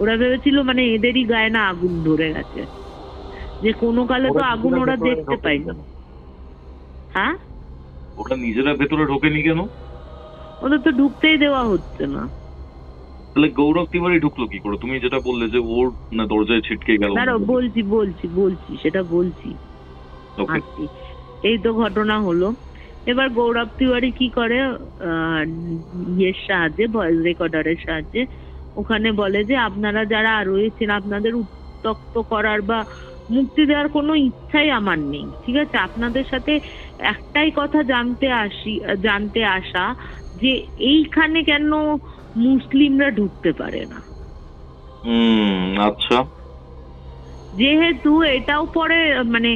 ওরা ভেবেছিল মানে এদেরই গায়ে না আগুন ধরে গেছে, যে কোনো কালে তো আগুন ওরা দেখতে পাইনি। হ্যাঁ, ওরা নিজেরা ভেতরে ঢোকেনি কেন? ওদের তো ঢুকতেই দেওয়া হচ্ছে না। তাহলে গৌরব তিওয়ারি ঢুকলো কি করে? তুমি যেটা বললে যে ওর না দরজায় ছিটকে গেল। বলছি সেটা বলছি। এই তো ঘটনা হলো। এবার গৌরব তিওয়ারি কি করে, ইয়ের সাহায্যে, ভয়েস রেকর্ডারের সাহায্যে ওখানে বলে যে আপনারা যারা রয়েছেন আপনাদের উত্তক্ত করার বা মুক্তি দেওয়ার কোনো ইচ্ছাই আমার নেই, ঠিক আছে? আপনাদের সাথে একটাই কথা জানতে আসা যে এইখানে কেন মুসলিমরা ঢুকতে পারে না। আচ্ছা, যেহেতু এটাও পরে মানে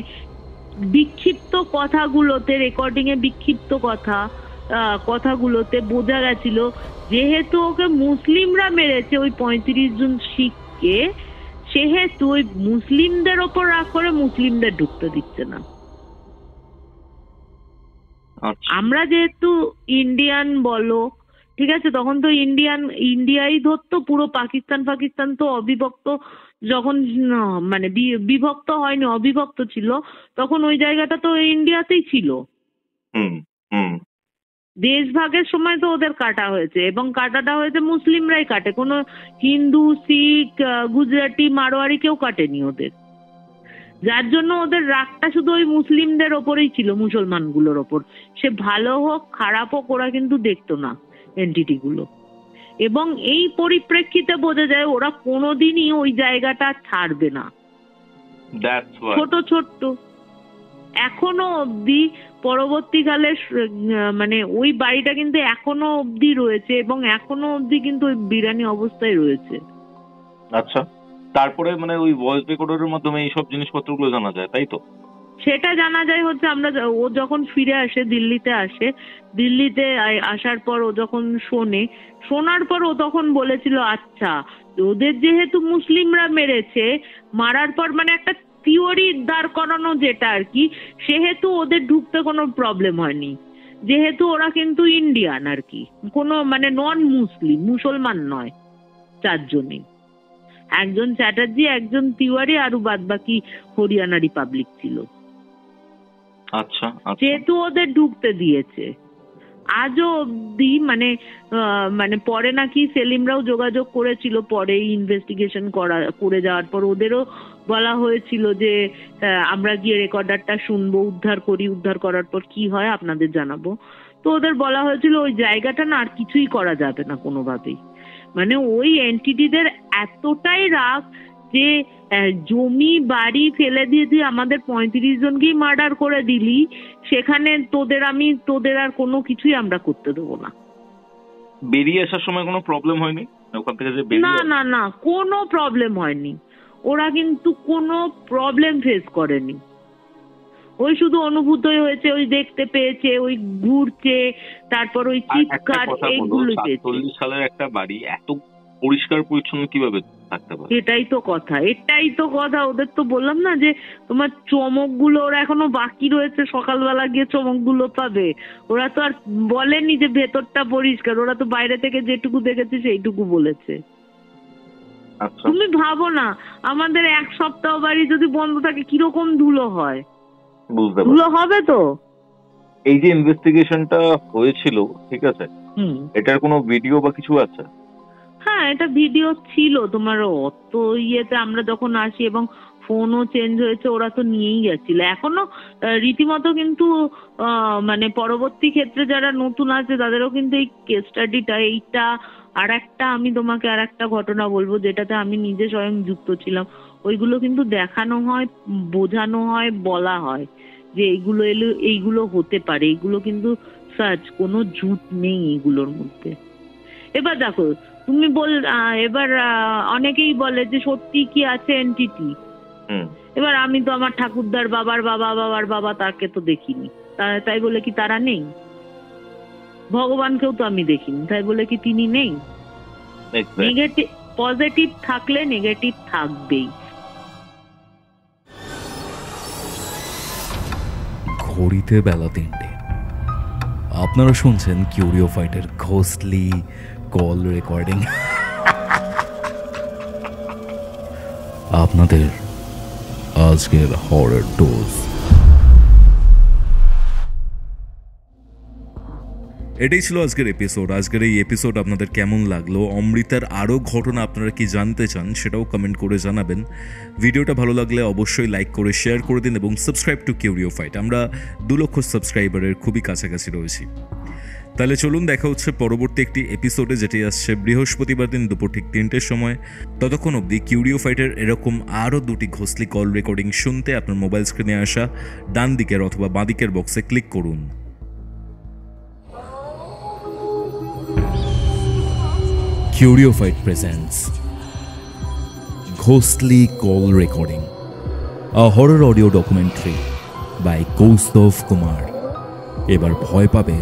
বিক্ষিপ্ত কথাগুলোতে, রেকর্ডিং এ বিক্ষিপ্ত কথাগুলোতে বোঝা গেছিল যেহেতু ওকে মুসলিমরা মেরেছে ওই 35 জন শিখকে, সেহেতু ওই মুসলিমদের ওপর রাগ করে মুসলিমদের ঢুকতে দিচ্ছে না। আমরা যেহেতু ইন্ডিয়ান বলো, ঠিক আছে, তখন তো ইন্ডিয়াই ধরতো, পুরো পাকিস্তান তো অবিভক্ত, যখন মানে বিভক্ত হয়নি, অবিভক্ত ছিল, তখন ওই জায়গাটা তো ইন্ডিয়াতেই ছিল। দেশ ভাগের সময় তো ওদের কাটা হয়েছে, এবং কাটাটা হয়েছে মুসলিমরাই কাটে, কোনো হিন্দু, শিখ, গুজরাটি, মারোয়ারি কেউ কাটেনি ওদের। যার জন্য ওদের রাগটা শুধু ওই মুসলিমদের ওপরেই ছিল, মুসলমানগুলোর ওপর। সে ভালো হোক খারাপ হোক ওরা কিন্তু দেখতো না এন্টিটি গুলো। এবং এই পরিপ্রেক্ষিতে বোঝা যায় ওরা কোনোদিনই ওই জায়গাটা ছাড়বে না। ছোট এখনো অবধি, পরবর্তীকালে মানে ওই বাড়িটা কিন্তু এখনো অবধি রয়েছে, এবং এখনো অবধি কিন্তু ওই বিরানি অবস্থায় রয়েছে। আচ্ছা, তারপরে মানে ওই ভয়েস রেকর্ডারের মাধ্যমে এইসব জিনিসপত্রগুলো জানা যায়, তাই তো? সেটা জানা যায় হচ্ছে ও যখন ফিরে আসে, দিল্লিতে আসার পর ও যখন শোনার পর ও তখন বলেছিল আচ্ছা ওদের যেহেতু মুসলিমরা মেরেছে, মারার পর মানে একটা থিওরি দাঁড় করানো যেটা আর কি, সেহেতু ওদের ঢুকতে কোনো প্রবলেম হয়নি, যেহেতু ওরা কিন্তু ইন্ডিয়ান আর কি, কোনো মানে নন মুসলমান নয়, চারজনই, একজন চ্যাটার্জি, একজন তিওয়ারি, আর বাদ বাকি হরিয়ানা রিপাবলিক ছিল। আচ্ছা, যেহেতু ওদের ঢুকতে দিয়েছে আজও অবধি, মানে পরে নাকি সেলিমরাও যোগাযোগ করেছিল, পরে ইনভেস্টিগেশন করে যাওয়ার পর ওদেরও বলা হয়েছিল যে আমরা গিয়ে রেকর্ডারটা শুনবো, উদ্ধার করার পর কি হয় আপনাদের জানাবো। তো ওদের বলা হয়েছিল ওই জায়গাটা না আর কিছুই করা যাবে না কোনোভাবেই। মানে ওই এন্টিটিদের এতটাই রাগ যে জমি বাড়ি ফেলে দিয়ে তুই আমাদের 35 জনকেই মার্ডার করে দিলি, সেখানে তোদের আর কোনো কিছুই আমরা করতে দেবো না। বেরিয়ে আসার সময় কোনো প্রবলেম হয়নি ওখান থেকে? না, কোনো প্রবলেম হয়নি। ওরা কিন্তু কোনো প্রবলেম ফেস করেনি। ওই শুধু অনুভূতই হয়েছে, ওই দেখতে পেয়েছে, ওই ঘুরছে, তারপর ওই চিৎকার, এইগুলোই পেয়েছে। 47 সালের একটা বাড়ি এত পরিষ্কার পরিচ্ছন্ন কিভাবে থাকতে পারে? এটাই তো কথা। ওদের তো বললাম না যে তোমার চমকগুলো ওরা এখনো বাকি রয়েছে, সকালবেলা গিয়ে চমকগুলো পাবে। ওরা তো আর বলেনি যে ভেতরটা পরিষ্কার, ওরা তো বাইরে থেকে যেটুকু দেখেছে সেইটুকু বলেছে। তুমি ভাবো না, আমাদের এক সপ্তাহ বাড়ি যদি বন্ধ থাকে কিরকম ধুলো হয়। ধুলো হবে তো। এই যে ইনভেস্টিগেশনটা হয়েছিল, ঠিক আছে, এটার কোনো ভিডিও বা কিছু আছে? হ্যাঁ, এটা ভিডিও ছিল তোমার অত ইয়েতে আমরা যখন আসি, এবং ফোনও চেঞ্জ হয়েছে, ওরা তো নিয়েই গেছিল। এখনো রীতিমতো কিন্তু মানে পরবর্তী ক্ষেত্রে যারা নতুন আছে তাদেরও কিন্তু এই কেস স্টাডিটা, এইটা আর একটা, আমি তোমাকে আর একটা ঘটনা বলবো যেটাতে আমি নিজে স্বয়ং যুক্ত ছিলাম, ওইগুলো কিন্তু দেখানো হয়, বোঝানো হয়, বলা হয় যে এইগুলো হতে পারে, এইগুলো কিন্তু সার্চ, কোনো ঝুট নেই এইগুলোর মধ্যে। এবার দেখো তুমি এবার অনেকেই বলে যে সত্যি কি আছে এনটিটি, এবার আমি তো আমার ঠাকুরদার বাবার বাবা তাকে তো দেখিনি, তাই বলে কি তারা নেই? ভগবানকেও তো আমি দেখিনি, তাই বলে কি তিনি নেই? নেগেটিভ পজিটিভ থাকলে নেগেটিভ থাকবেই। ঘড়িতে বেলা 3টে। আপনারা শুনছেন কিউরিও ফাইটের ঘোস্টলি কল রেকর্ডিং। আপনাদের আজকের হরর ডোজ। এটাই ছিল আজকের এপিসোড। আজকের এই এপিসোড আপনাদের কেমন লাগলো? অমৃতার আরও ঘটনা আপনারা কি জানতে চান সেটাও কমেন্ট করে জানাবেন। ভিডিওটা ভালো লাগলে অবশ্যই লাইক করে শেয়ার করে দিন এবং সাবস্ক্রাইব টু কিউরিও ফাইট। আমরা 2 লক্ষ সাবস্ক্রাইবারের খুবই কাছাকাছি রয়েছি। তাহলে চলুন, দেখা হচ্ছে পরবর্তী একটি এপিসোডে, যেটি আসছে বৃহস্পতিবার দিন দুপুর ঠিক 3টের সময়। ততক্ষণ অবধি কিউরিও ফাইটের এরকম আরও 2টি ঘোস্টলি কল রেকর্ডিং শুনতে আপনার মোবাইল স্ক্রিনে আসা ডান দিকের অথবা বাঁ দিকের বক্সে ক্লিক করুন। Curio Fight presents Ghostly Call Recording, a horror audio documentary by Kaustav Kumar. এবার ভয় পাবে